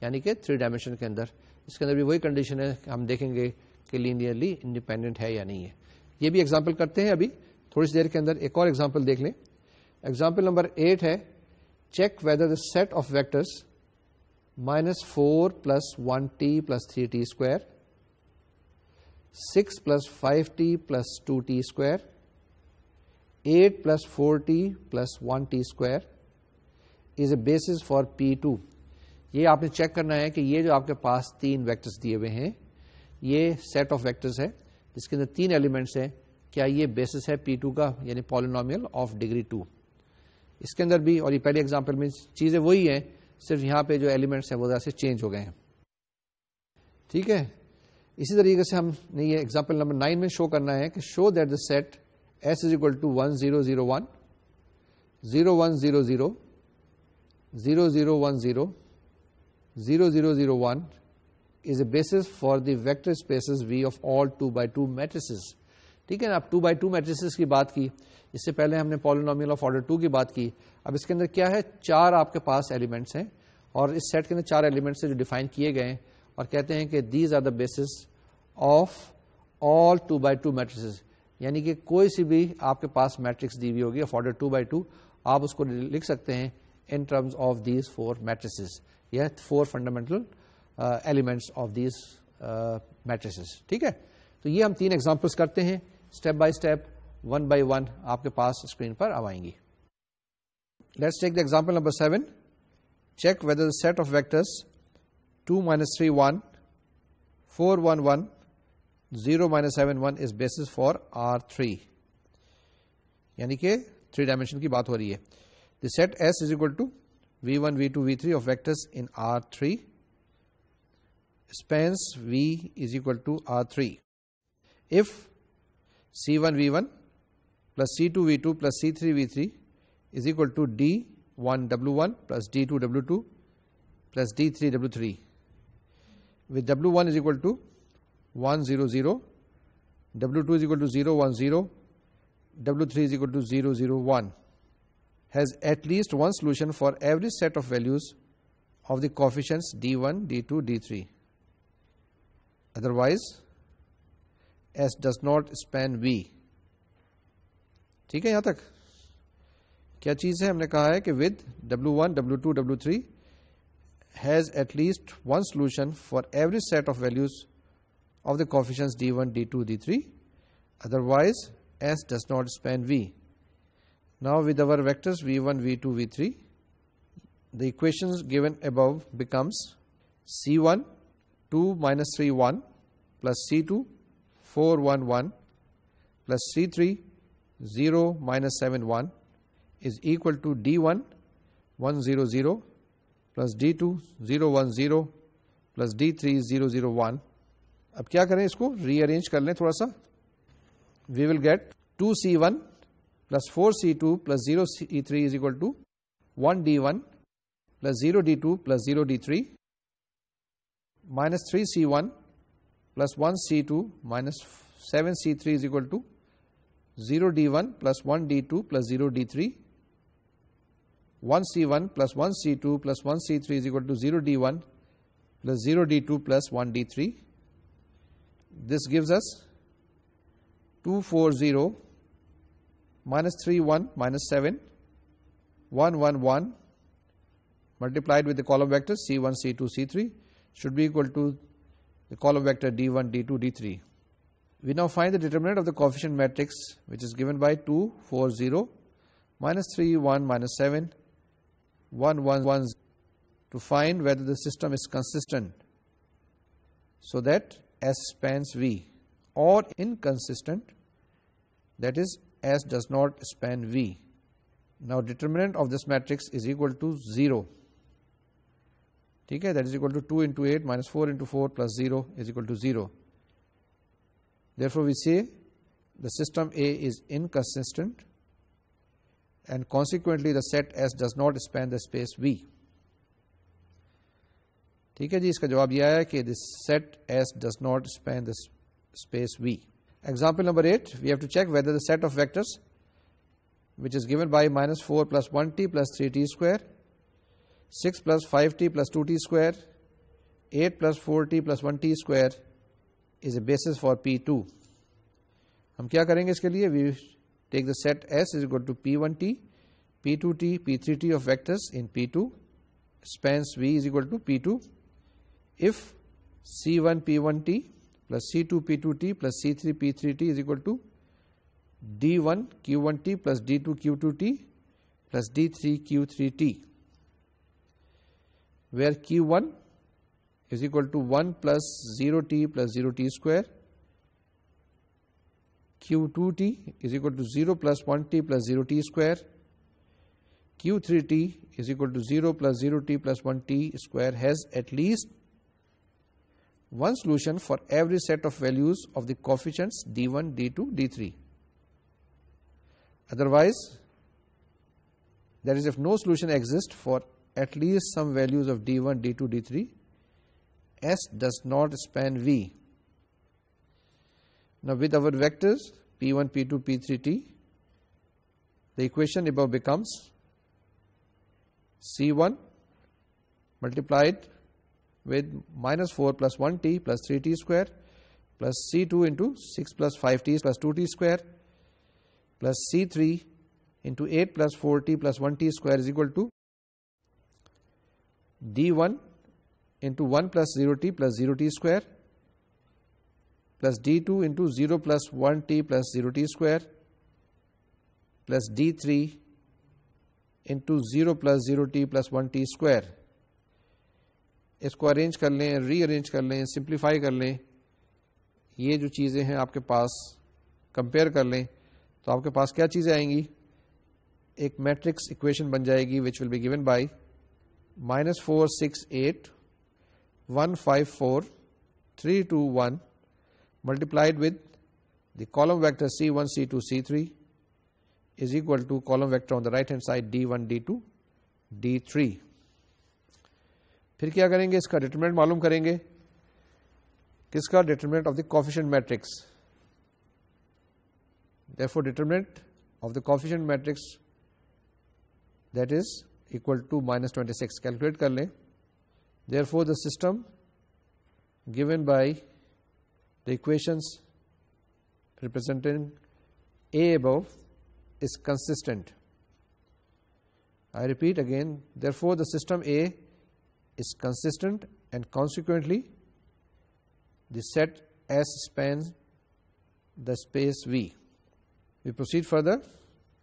یعنی کہ 3 ڈائمینشن کے اندر. اس کے اندر بھی وہی کنڈیشن ہے کہ ہم دیکھیں گے کہ لینئرلی انڈیپینڈنٹ ہے یا نہیں ہے. یہ بھی ایگزامپل کرتے ہیں ابھی تھوڑی سی دیر کے اندر. ایک اور ایگزامپل دیکھ لیں. ایگزامپل نمبر 8 ہے، check whether the set of vectors -4 + 1t + 3t square 6 + 5t + 2t square 8 + 4t + 1t square is a basis for P2. یہ آپ نے چیک کرنا ہے کہ یہ جو آپ کے پاس 3 ویکٹرز دیے ہوئے ہیں، یہ سیٹ آف ویکٹرز ہے جس کے اندر 3 ایلیمنٹس ہیں. کیا یہ بیسس ہے P2 کا، یعنی پالینومیل آف ڈگری 2. اس کے اندر بھی، اور یہ پہلے ایگزامپل میں چیزیں وہی ہیں، صرف یہاں پہ جو ایلیمنٹس ہیں وہ ذرا سے چینج ہو گئے ہیں. ٹھیک ہے، اسی طریقے سے ہم نے یہ ایگزامپل نمبر 9 میں شو کرنا ہے کہ show that the set S is equal to 1 0 0 1 0 1 0 0 0 0 1 0 0 0 0 1 is a basis for the vector spaces V of all 2x2 matrices. ٹھیک ہے نا. اب 2x2 میٹریسز کی بات کی، اس سے پہلے ہم نے پالینومیل آف آرڈر 2 کی بات کی. اب اس کے اندر کیا ہے، 4 آپ کے پاس ایلیمنٹس ہیں، اور اس سیٹ کے اندر 4 ایلیمنٹس جو ڈیفائن کیے گئے ہیں، اور کہتے ہیں کہ these are the basis of all 2x2 matrices. یعنی کہ کوئی سی بھی آپ کے پاس میٹرکس دی ہوئی ہوگی افورڈیڈ 2x2, آپ اس کو لکھ سکتے ہیں in terms of these 4 matrices یا 4 fundamental elements of these matrices. ٹھیک ہے, تو یہ ہم 3 ایگزامپلس کرتے ہیں اسٹیپ بائی اسٹیپ, 1 by 1 آپ کے پاس اسکرین پر آئیں گی. Let's take the example number 7. Check whether the set of vectors 2 - 3 1 4 1 1 0 - 7 1 is basis for R3. یعنی کہ 3 ڈائمینشن کی بات ہو رہی ہے. The set S is equal to V1, V2, V3 of vectors in R3. Spans V is equal to R3. If C1 V1 plus C2 V2 plus C3 V3 is equal to D1 W1 plus D2 W2 plus D3 W3, with W1 is equal to 1 0 0, W2 is equal to 0 1 0, W3 is equal to 0 0 1, has at least one solution for every set of values of the coefficients D1, D2, D3. Otherwise, S does not span V. ٹھیک ہے, یہاں تک کیا چیز ہے؟ ہم نے کہا ہے کہ with W1, W2, W3 has at least one solution for every set of values of the coefficients D1, D2, D3. Otherwise, S does not span V. Now with our vectors V1, V2, V3, the equations given above becomes C1 2 - 3 1 plus C2 4 1 1 plus C3 0 - 7 1 is equal to D1 1 0 0 plus D2 0 1 0 plus D3 0 0 1. اب کیا کریں؟ اس کو ری arrange کر لیں تھوڑا سا. We will get 2C1 plus 4C2 plus 0C3 is equal to 1D1 plus 0D2 plus 0D3 minus 3C1 plus 1C2 minus 7C3 is equal to 0D1 plus 1D2 plus 0D3, 1C1 plus 1C2 plus 1C3 is equal to 0D1 plus 0D2 plus 1D3. This gives us 2 4 0 minus 3 1 minus 7 1 1 1 multiplied with the column vector C1 C2 C3 should be equal to the column vector D1 D2 D3. We now find the determinant of the coefficient matrix, which is given by 2 4 0 minus 3 1 minus 7 1 1 1, to find whether the system is consistent so that S spans V, or inconsistent, that is S does not span V. Now determinant of this matrix is equal to 0. ٹھیک ہے, that is equal to 2 into 8 minus 4 into 4 plus 0 is equal to 0. Therefore we say the system A is inconsistent and consequently the set S does not span the space V. ٹھیک ہے جی, اس کا جواب یہ آیا کہ this set S does not span the space V. Example number 8, we have to check whether the set of vectors which is given by minus 4 plus 1t plus 3t square, 6 plus 5t plus 2t square, 8 plus 4t plus 1t square is a basis for P2. ہم کیا کریں گے اس کے لیے؟ we take the set S is equal to P1t, P2t, P3t of vectors in P2, spans V is equal to P2 if C1 P1t plus C2 P2t plus C3 P3t is equal to D1 Q1t plus D2 Q2t plus D3 Q3t, where Q1 is equal to 1 plus 0t plus 0t square, Q2t is equal to 0 plus 1t plus 0t square, Q3t is equal to 0 plus 0t plus 1t square has at least one solution for every set of values of the coefficients D1, D2, D3. Otherwise, that is, if no solution exists for at least some values of D1, D2, D3, S does not span V. Now with our vectors P1, P2, P3t, the equation above becomes C1 multiplied with minus 4 plus 1t plus 3t square plus C2 into 6 plus 5t plus 2t square plus C3 into 8 plus 4t plus 1t square is equal to D1 into 1 plus 0t plus 0t square plus D2 into 0 plus 1t plus 0t square plus D3 into 0 plus 0t plus 1t square. اس کو arrange کر لیں, ری arrange کر لیں, simplify کر لیں, یہ جو چیزیں ہیں آپ کے پاس کمپیئر کر لیں تو آپ کے پاس کیا چیزیں آئیں گی, ایک میٹرکس اکویشن بن جائے گی which will be given by -4 6 8 1 5 4 3 2 1 multiplied with the column vector C1 C2 C3 is equal to column vector on the right hand side D1 D2 D3. پھر کیا کریں گے, اس کا ڈیٹرمنٹ معلوم کریں گے. کس کا determinant of the coefficient matrix. therefore determinant of the coefficient matrix that is equal to -26 calculate کر لیں. therefore the system given by the equations representing A above is consistent. I repeat again, therefore the system A is consistent and consequently the set S spans the space V. We proceed further.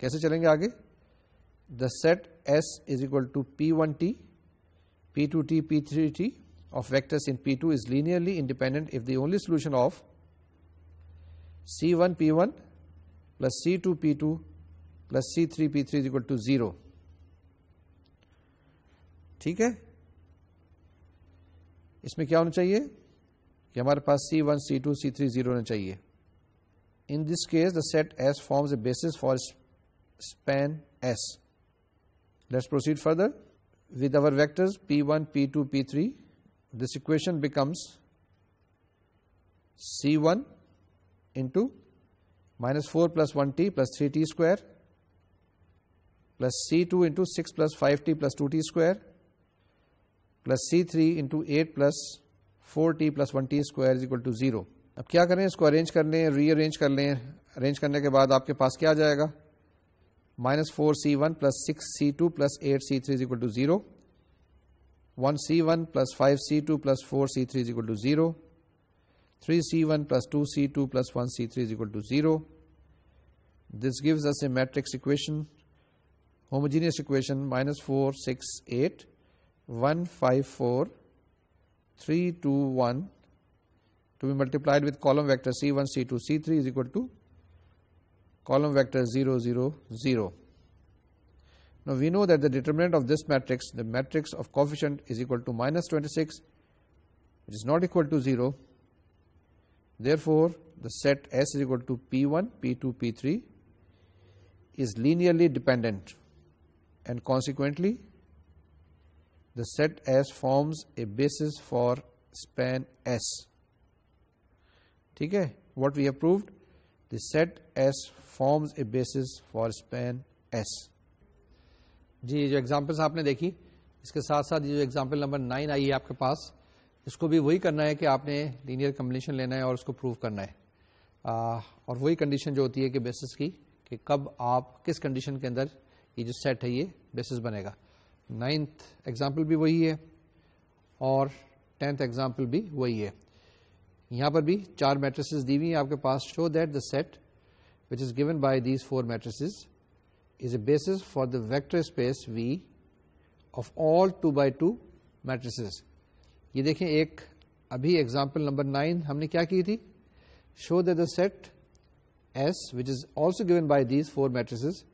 کیسے چلیں گے آگے. The set S is equal to P1t, P2t, P3t of vectors in P2 is linearly independent if the only solution of C1 P1 plus C2 P2 plus C3 P3 is equal to 0. ٹھیک ہے, اس میں کیا ہونا چاہیے کہ ہمارے پاس C1 C2 C3 0 ہونا چاہیے. In this case the set S forms a basis for span S. Let's proceed further. With our vectors P1 P2 P3 this equation becomes C1 into -4 plus 1t plus 3t square plus C2 into 6 plus 5t plus 2t square plus C3 into 8 plus 4t plus 1t square is equal to 0. اب کیا کریں, اس کو arrange کر لیں, ری arrange کر لیں. Arrange کرنے کے بعد آپ کے پاس کیا جائے گا, -4c1 plus 6c2 plus 8c3 is equal to 0. 1c1 plus 5c2 plus 4c3 is equal to 0. 3c1 plus 2c2 plus 1c3 is equal to 0. This gives us a matrix equation, homogeneous equation -4 6 8 1 5 4 3 2 1 to be multiplied with column vector C1 C2 C3 is equal to column vector 0 0 0. Now we know that the determinant of this matrix, the matrix of coefficient, is equal to -26, which is not equal to 0. Therefore the set S is equal to P1 P2 P3 is linearly dependent and consequently the set S forms a basis for span S. ٹھیک ہے, what we have proved, the set S forms a basis for span S. جی جو examples آپ نے دیکھی, اس کے ساتھ ساتھ یہ جو ایگزامپل نمبر 9 آئی ہے آپ کے پاس, اس کو بھی وہی کرنا ہے کہ آپ نے لینئر کمبینیشن لینا ہے اور اس کو پروو کرنا ہے, اور وہی کنڈیشن جو ہوتی ہے کہ بیسس کی, کہ کب آپ کس کنڈیشن کے اندر یہ جو سیٹ ہے یہ بیسس بنے گا. 9th ایگزامپل بھی وہی ہے اور 10th ایگزامپل بھی وہی ہے. یہاں پر بھی 4 میٹریسز دی ہوئی ہیں آپ کے پاس. Show that the set which is given by these 4 matrices is a basis for the vector space V of all 2x2 matrices. یہ دیکھیں, ایک ابھی ایگزامپل نمبر 9 ہم نے کیا کی تھی, show that the set S which is also given by these 4 matrices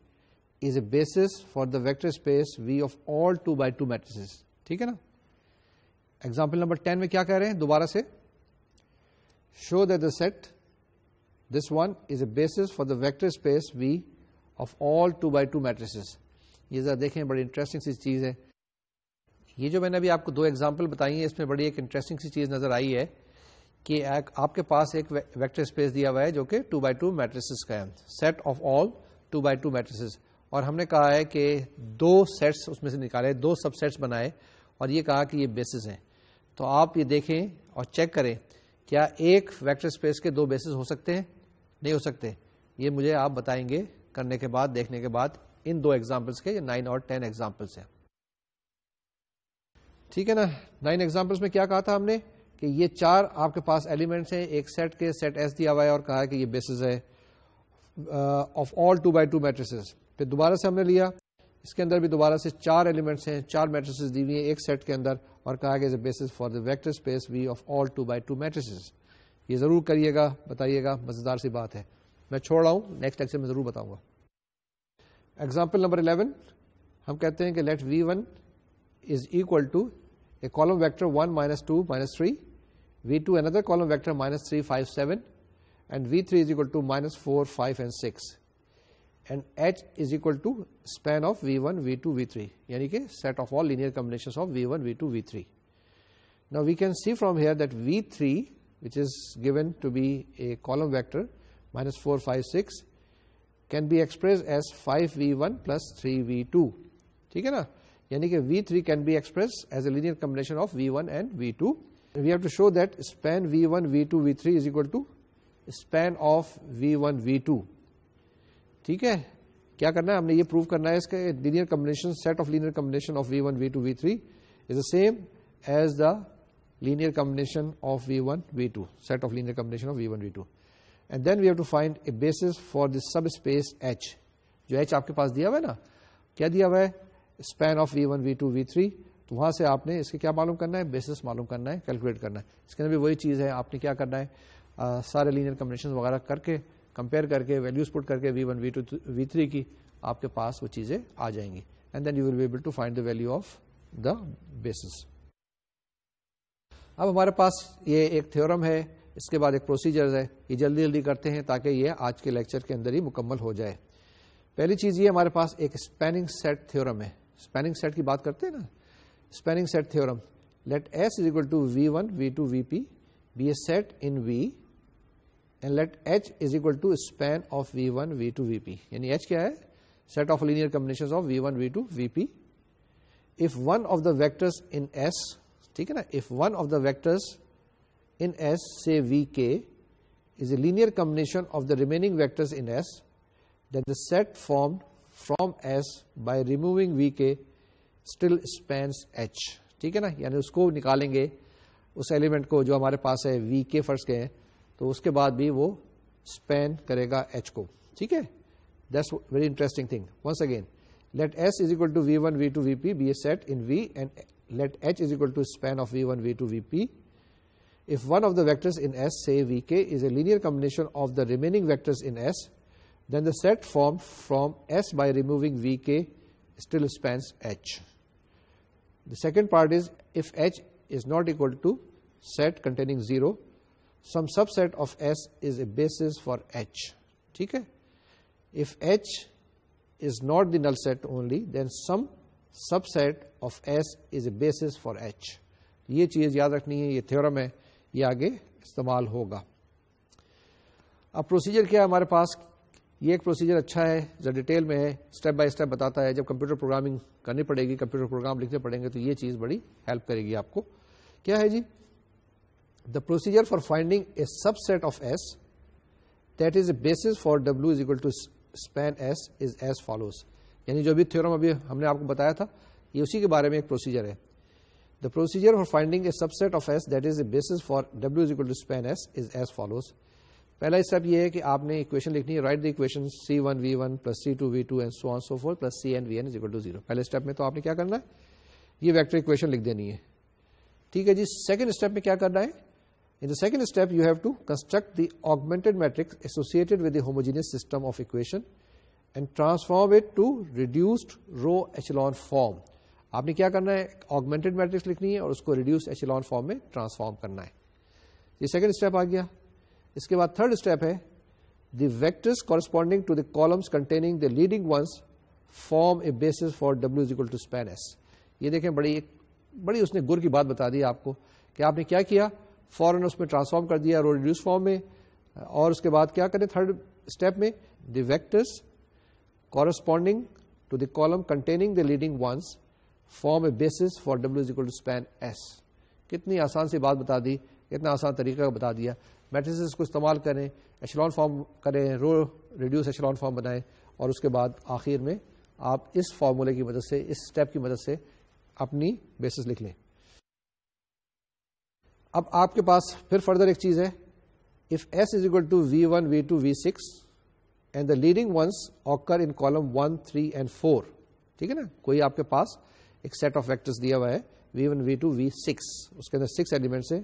is a basis for the vector space V of all 2x2 matrices. ٹھیک ہے نا. ایگزامپل نمبر 10 میں کیا کہہ رہے ہیں دوبارہ سے, show that the set this one is a basis for the vector space V of all 2x2 matrices. یہ ذرا دیکھیں, بڑی انٹرسٹنگ سی چیز ہے. یہ جو میں نے ابھی آپ کو 2 ایگزامپل بتائی ہیں, اس میں بڑی ایک انٹرسٹنگ سی چیز نظر آئی ہے کہ آپ کے پاس ایک ویکٹر اسپیس دیا ہوا ہے جو کہ 2x2 میٹریسز کا ہے, set of all 2x2 matrices, اور ہم نے کہا ہے کہ 2 سیٹس اس میں سے نکالے, 2 سب سیٹس بنائے اور یہ کہا کہ یہ بیسز ہیں. تو آپ یہ دیکھیں اور چیک کریں کیا ایک ویکٹر اسپیس کے 2 بیسز ہو سکتے ہیں؟ نہیں ہو سکتے. یہ مجھے آپ بتائیں گے کرنے کے بعد, دیکھنے کے بعد ان 2 ایگزامپلس کے, یہ 9 اور 10 ایگزامپلس ہیں. ٹھیک ہے نا. 9 ایگزامپلس میں کیا کہا تھا ہم نے کہ یہ 4 آپ کے پاس ایلیمنٹس ہیں ایک سیٹ کے, سیٹ ایس دیا ہوا ہے اور کہا ہے کہ یہ بیسز ہے آف آل 2x2 میٹریسز. پھر دوبارہ سے ہم نے لیا, اس کے اندر بھی دوبارہ سے 4 ایلیمنٹس ہیں, 4 میٹریسز دی ہوئی ہیں ایک سیٹ کے اندر اور کہا کہ bases for the vector space V of all 2x2 matrices. یہ ضرور کریے گا, بتائیے گا, مزیدار سی بات ہے. میں چھوڑ رہا ہوں, نیکسٹ لیکچر میں ضرور بتاؤں گا. ایگزامپل نمبر 11 ہم کہتے ہیں کہ let V1 is equal to a column vector 1 -2 -3, V2 another column vector -3 5 7 and V3 is equal to -4 5 and 6 and H is equal to span of V1 V2 V3 یعنی کہ set of all linear combinations of V1 V2 V3. Now we can see from here that V3 which is given to be a column vector -4 5 6 can be expressed as 5V1 plus 3V2. ٹھیک ہے نا, یعنی کہ V3 can be expressed as a linear combination of V1 and V2. We have to show that span V1 V2 V3 is equal to span of V1 V2. ٹھیک ہے, کیا کرنا ہے ہم نے یہ پروو کرنا ہے اس کا linear combination, set of linear combination of V1 V2 V3 is the same as the linear combination of V1 V2, set of linear combination of V1 V2. And then we have to find a basis for this subspace H. جو H آپ کے پاس دیا ہوا ہے نا, کیا دیا ہوا ہے, span of V1 V2 V3. تو وہاں سے آپ نے اس کے کیا معلوم کرنا ہے, بیسس معلوم کرنا ہے, کیلکولیٹ کرنا ہے. اس کے اندر بھی وہی چیز ہے, آپ نے کیا کرنا ہے, سارے لینئر کمبینیشن وغیرہ کر کے کمپیئر کر کے ویلیوز پٹ کر کے V1 V2 V3 کی آپ کے پاس وہ چیزیں آ جائیں گی. And then you will be able to find the value of the basis. اب ہمارے پاس یہ ایک تھیورم ہے, اس کے بعد ایک پروسیجر ہے, یہ جلدی جلدی کرتے ہیں تاکہ یہ آج کے لیکچر کے اندر ہی مکمل ہو جائے. پہلی چیز یہ ہمارے پاس ایک اسپیننگ سیٹ تھیورم ہے. اسپیننگ سیٹ کی بات کرتے ہیں نا, spanning set theorem. Let S is equal to V1 V2 VP be a set in V and let H is equal to span of V1 V2 VP. یعنی H کیا ہے, set of linear combinations of V1 V2 VP. If one of the vectors in S, ٹھیک ہے نا, if one of the vectors in S say Vk is a linear combination of the remaining vectors in S, then the set formed from S by removing Vk still spans H. ٹھیک ہے نا, یعنی اس کو نکالیں گے, اس element کو جو ہمارے پاس ہے Vk فرض کے ہیں, تو اس کے بعد بھی وہ اسپین کرے گا H کو. ٹھیک ہے, that's very interesting thing. Once again, let S is equal to V1 V2 VP be a set in V and let H is equal to span of V1 V2 VP. If one of the vectors in S, say Vk, is a linear combination of the remaining vectors in S, then the set formed from S by removing Vk still spans H. The second part is if H is not equal to set containing 0, some subset of S is a basis for H. ٹھیک ہے, if H is not the null set only, then some subset of S is a basis for H. یہ چیز یاد رکھنی ہے, یہ theorem ہے, یہ آگے استعمال ہوگا. اب پروسیجر کیا ہے ہمارے پاس, یہ ایک پروسیجر اچھا ہے, جو ڈیٹیل میں ہے, اسٹیپ بائی اسٹیپ بتاتا ہے. جب کمپیوٹر پروگرامنگ کرنی پڑے گی, کمپیوٹر پروگرام لکھنے پڑیں گے, تو یہ چیز بڑی ہیلپ کرے گی آپ کو. کیا ہے جی, the procedure for finding a subset of S that is a basis for W is equal to span S is as follows. یعنی جو بھی تھیورم ابھی ہم نے آپ کو بتایا تھا, یہ اسی کے بارے میں ایک پروسیجر ہے. The procedure for finding a subset of S that is a basis for W is equal to span S is as follows. پہلا اسٹیپ یہ ہے کہ آپ نے اکویشن لکھنی ہے, write the equation C1 V1 plus C2 V2 and so on so forth plus Cn Vn is equal to 0. پہلے step میں تو آپ نے کیا کرنا ہے, یہ ویکٹر اکویشن لکھ دینی ہے. ٹھیک ہے جی. سیکنڈ اسٹیپ میں کیا کرنا ہے, in the second step you have to construct the augmented matrix associated with the homogeneous system of equation and transform it to reduced row echelon form. آپ نے کیا کرنا ہے, augmented matrix لکھنی ہے اور اس کو reduced echelon form میں transform کرنا ہے. یہ سیکنڈ اسٹیپ آ گیا. اس کے بعد تھرڈ اسٹیپ ہے, the vectors corresponding to the columns containing the leading ones form a basis for W is equal to span S. یہ دیکھیں بڑی اس نے گر کی بات بتا دی آپ کو کہ آپ نے کیا کیا, فوراً اس میں ٹرانسفارم کر دیا رو ریڈیوس فارم میں, اور اس کے بعد کیا کریں تھرڈ اسٹیپ میں, the vectors corresponding to the column containing the leading ones form a basis for W is equal to span S. کتنی آسان سی بات بتا دی اتنا آسان طریقہ بتا دیا. میٹریسز کو استعمال کریں, ایشلون فارم کریں, رو ریڈیوس ایشلون فارم بنائیں, اور اس کے بعد آخر میں آپ اس فارمولے کی مدد سے, اس اسٹیپ کی مدد سے اپنی بیسس لکھ لیں. اب آپ کے پاس پھر فردر ایک چیز ہے, if S is equal to V1, V2, V6 and the leading ones occur in column 1, 3 and 4. ٹھیک ہے نا, کوئی آپ کے پاس ایک سیٹ آف ویکٹرز دیا ہوا ہے V1, V2, V6, اس کے اندر 6 ایلیمنٹس ہیں,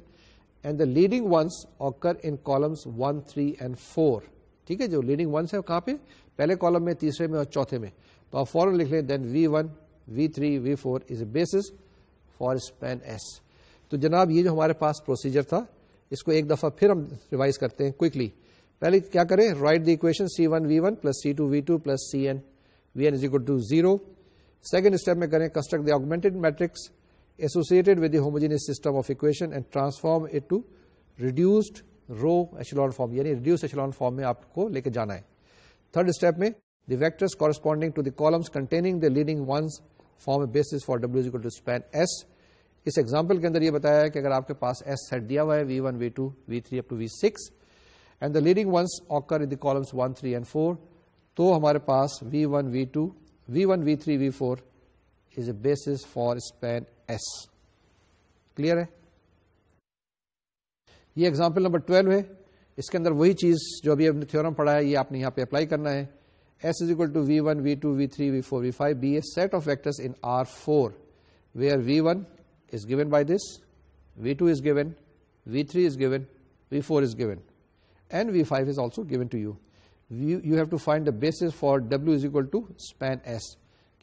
and the leading ones occur in columns 1, 3 and 4. ٹھیک ہے, جو لیڈنگ ونس ہے کہاں پہ, پہلے کالم میں, تیسرے میں اور چوتھے میں. تو آپ فوراً لکھ لیں then V1, V3, V4 is a basis for span S. تو جناب یہ جو ہمارے پاس پروسیجر تھا, اس کو ایک دفعہ پھر ہم ریوائز کرتے ہیں کوئکلی. پہلے کیا کریں, write the equation C1 V1 plus C2 V2 plus Cn Vn is equal to 0. Second step میں کریں construct the augmented matrix associated with the homogeneous system of equation and transform it to reduced row echelon form, یعنی reduced echelon form میں آپ کو لے کے جانا ہے. تھرڈ اسٹیپ میں the vectors corresponding to the columns containing the leading ones form a basis for W is equal to span S. اس ایگزامپل کے اندر یہ بتایا ہے کہ اگر آپ کے پاس ایس سیٹ دیا ہوا ہے V1, V2, V3 up to V6 and the leading ones occur in the columns 1, 3 and 4, تو ہمارے پاس V1, V3, V4 is a basis for span S. Clear ہے؟ یہ ایگزامپل نمبر 12 ہے. اس کے اندر وہی چیز جو ابھی ہم نے تھیورم پڑھا ہے یہ آپ نے یہاں پہ اپلائی کرنا ہے. S is equal to V1, V2, V3, V4, V5 be a set of vectors in R4 where V1 is given by this, V2 is given, V3 is given, V4 is given, and V5 is also given to you. You have to find the basis for W is equal to span S.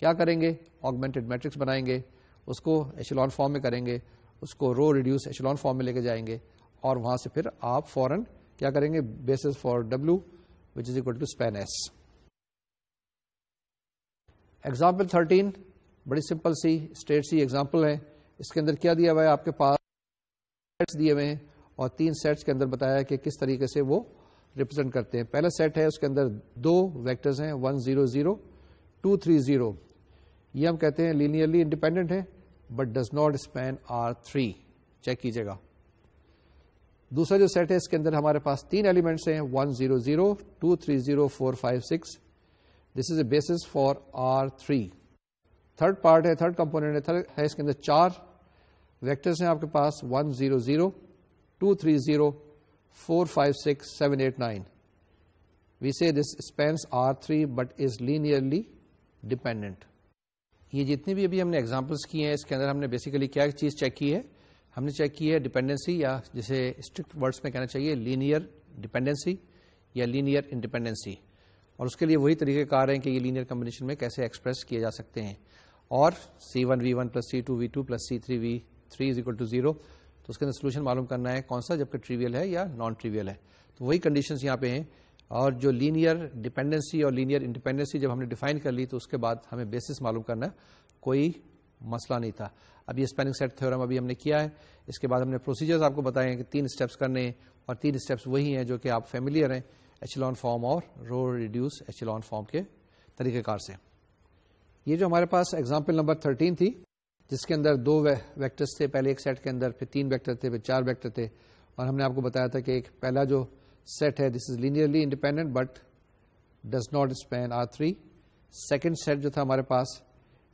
کیا کریں گے, augmented matrix بنائیں گے, اس کو echelon form میں کریں گے, اس کو رو ریڈیوس ایشلون فارم میں لے کے جائیں گے, اور وہاں سے پھر آپ فوراً کیا کریں گے, basis for W which is equal to span S. Example 13 بڑی سمپل سی اسٹریٹ سی ایگزامپل ہے. اس کے اندر کیا دیا ہوا ہے, آپ کے پاس سیٹس دیے ہوئے ہیں اور 3 سیٹس کے اندر بتایا کہ کس طریقے سے وہ ریپرزینٹ کرتے ہیں. پہلا سیٹ ہے, اس کے اندر 2 ویکٹرز ہیں 1 0 0 2 3 0. یہ ہم کہتے ہیں لینئرلی انڈیپینڈنٹ ہے but does not span R3. Check کیجیے گا. دوسرا جو سیٹ ہے اس کے اندر ہمارے پاس 3 ایلیمنٹس ہیں 1 0 0 2 3 0 4 5 6. دس از a basis for R3. Third part ہے, تھرڈ کمپونیٹ ہے, اس کے اندر 4 ویکٹرز ہیں آپ کے پاس 1 0 0 2 3 0 4 5 6 7 8 9. We say this spans R3 but is linearly dependent. یہ جتنی بھی ابھی ہم نے ایگزامپلس کی ہیں اس کے اندر ہم نے بیسیکلی کیا چیز چیک کی ہے, ہم نے چیک کی ہے ڈیپینڈنسی, یا جسے اسٹرکٹ ورڈس میں کہنا چاہیے لینئر ڈیپینڈنسی یا لینئر انڈیپینڈنسی. اور اس کے لیے وہی طریقہ کار ہیں کہ یہ لینئر کمبینیشن میں کیسے ایکسپریس کیے جا سکتے ہیں. اور C1 V1 plus C2 V2 plus C3 V3 is equal to 0, تو اس کے اندر سولوشن معلوم کرنا ہے کون سا, جبکہ ٹریویل ہے یا نان ٹریویل ہے. تو وہی کنڈیشنز یہاں پہ ہیں. اور جو لینئر ڈیپینڈنسی اور لینئر انڈیپینڈنسی جب ہم نے ڈیفائن کر لی تو اس کے بعد ہمیں بیسس معلوم کرنا کوئی مسئلہ نہیں تھا. اب یہ اسپیننگ سیٹ تھیورم ابھی ہم نے کیا ہے. اس کے بعد ہم نے پروسیجرز آپ کو بتائے ہیں کہ 3 اسٹیپس کرنے ہیں, اور 3 اسٹیپس وہی ہیں جو کہ آپ فیملیئر ہیں ایچلون فارم اور رو ریڈیوس ایچلون فارم کے طریقہ کار سے. یہ جو ہمارے پاس ایگزامپل نمبر 13 تھی جس کے اندر 2 ویکٹرز تھے, پہلے ایک سیٹ کے اندر, پھر 3 ویکٹر تھے, پھر 4 ویکٹر تھے, اور ہم نے آپ کو بتایا تھا کہ ایک پہلا جو سیٹ ہے this is linearly independent but does not span R3. Second set جو تھا ہمارے پاس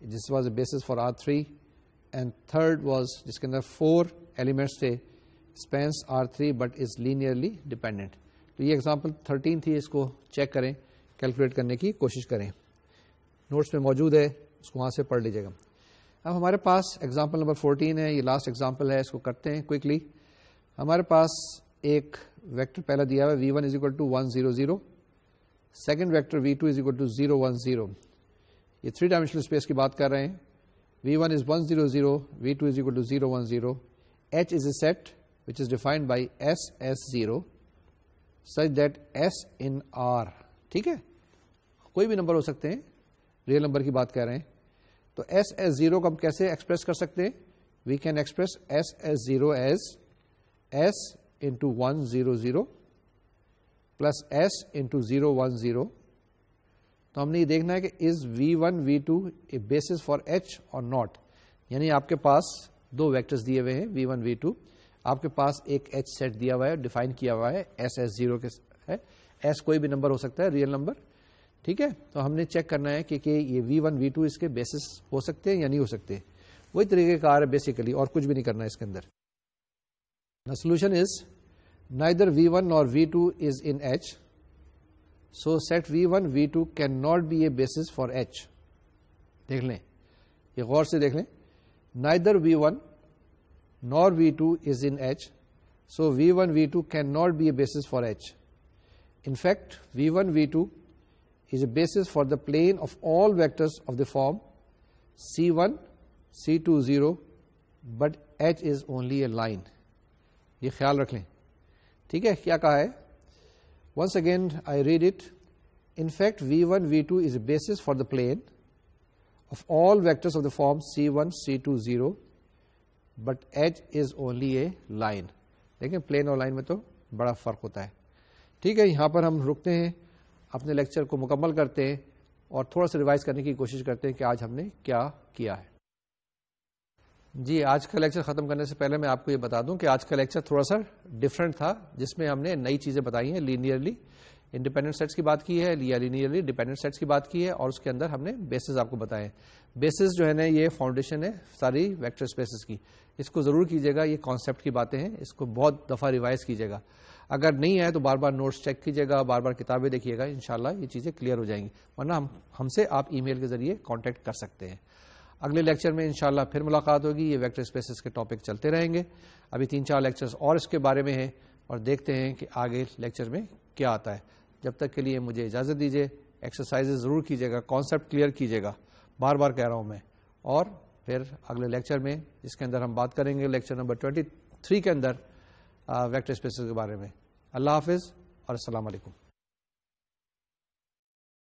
this was a basis for R3, and third was جس کے اندر 4 ایلیمنٹس تھے spans R3 but is linearly dependent. تو یہ ایگزامپل 13 تھی, اس کو چیک کریں, کیلکولیٹ کرنے کی کوشش کریں, نوٹس میں موجود ہے, اس کو وہاں سے پڑھ لیجیے گا. اب ہمارے پاس ایگزامپل نمبر 14 ہے, یہ لاسٹ ایگزامپل ہے, اس کو کرتے ہیں کوئکلی. ہمارے پاس ایک ویکٹر پہلا دیا ہوا ہے V1 is equal to 1 0 0, second vector V2 is equal to 0 1 0. یہ 3 ڈائمینشنل اسپیس کی بات کر رہے ہیں. V1 is 1 0 0, V2 is equal to 0 1 0. H is a set which is defined by S as 0 such that S in R. ٹھیک ہے, کوئی بھی نمبر ہو سکتے ہیں, ریئل نمبر کی بات کر رہے ہیں. تو S as 0 کو ہم کیسے ایکسپریس کر سکتے ہیں؟ We can express S as 0 as S into 1 0 0 plus S into 0 1 0. تو ہم نے یہ دیکھنا ہے کہ از V1 V2 a basis for H اور ناٹ. یعنی آپ کے پاس 2 ویکٹرز دیے ہوئے ہیں V1 V2, آپ کے پاس ایک ایچ سیٹ دیا ہوا ہے, ڈیفائن کیا ہوا ہے, ایس ایس زیرو کے ہے, ایس کوئی بھی نمبر ہو سکتا ہے, ریئل نمبر, ٹھیک ہے. تو ہم نے چیک کرنا ہے کہ یہ V1 V2 اس کے بیسس ہو سکتے ہیں یا نہیں ہو سکتے. وہی طریقہ کار ہے بیسیکلی, اور کچھ بھی نہیں کرنا ہے اس کے اندر. The solution is neither V1 nor V2 is in H, so set V1 V2 cannot be a basis for H. دیکھ لیں, یہ غور سے دیکھ لیں. neither V1 nor V2 is in H, so V1 V2 cannot be a basis for H. In fact, V1 V2 is a basis for the plane of all vectors of the form C1 C2 0, but H is only a line. یہ خیال رکھ لیں, ٹھیک ہے. کیا کہا ہے, once again I read it. In fact, V1 V2 is a basis for the plane of all vectors of the form C1 C2 0, but H is only a line. دیکھیں پلین اور لائن میں تو بڑا فرق ہوتا ہے, ٹھیک ہے. یہاں پر ہم رکتے ہیں, اپنے لیکچر کو مکمل کرتے ہیں اور تھوڑا سا ریوائز کرنے کی کوشش کرتے ہیں کہ آج ہم نے کیا کیا ہے. جی, آج کا لیکچر ختم کرنے سے پہلے میں آپ کو یہ بتا دوں کہ آج کا لیکچر تھوڑا سا ڈفرینٹ تھا, جس میں ہم نے نئی چیزیں بتائی ہیں. لینئرلی انڈیپینڈنٹ سیٹس کی بات کی ہے, یا لینئرلی ڈیپینڈنٹ سیٹس کی بات کی ہے, اور اس کے اندر ہم نے بیسز آپ کو بتائے. بیسز جو ہے نا یہ فاؤنڈیشن ہے ساری ویکٹر اسپیسز کی. اس کو ضرور کیجیے گا, یہ کانسیپٹ کی باتیں ہیں, اس کو بہت دفعہ ریوائز کیجیے گا. اگر نہیں ہے تو بار بار نوٹس چیک کیجیے گا, بار بار کتابیں دیکھیے گا, انشاءاللہ یہ چیزیں کلیئر ہو جائیں گی. ورنہ ہم سے آپ ای میل کے ذریعے کانٹیکٹ کر سکتے ہیں. اگلے لیکچر میں انشاءاللہ پھر ملاقات ہوگی. یہ ویکٹر اسپیسز کے ٹاپک چلتے رہیں گے. ابھی 3-4 لیکچرز اور اس کے بارے میں ہیں, اور دیکھتے ہیں کہ آگے لیکچر میں کیا آتا ہے. جب تک کے لیے مجھے اجازت دیجیے. ایکسرسائزز ضرور کیجیے گا, کانسیپٹ کلیئر کیجیے گا, بار بار کہہ رہا ہوں میں. اور پھر اگلے لیکچر میں جس کے اندر ہم بات کریں گے, لیکچر نمبر 23 کے اندر ویکٹر اسپیسز کے بارے میں. اللہ حافظ اور السلام علیکم.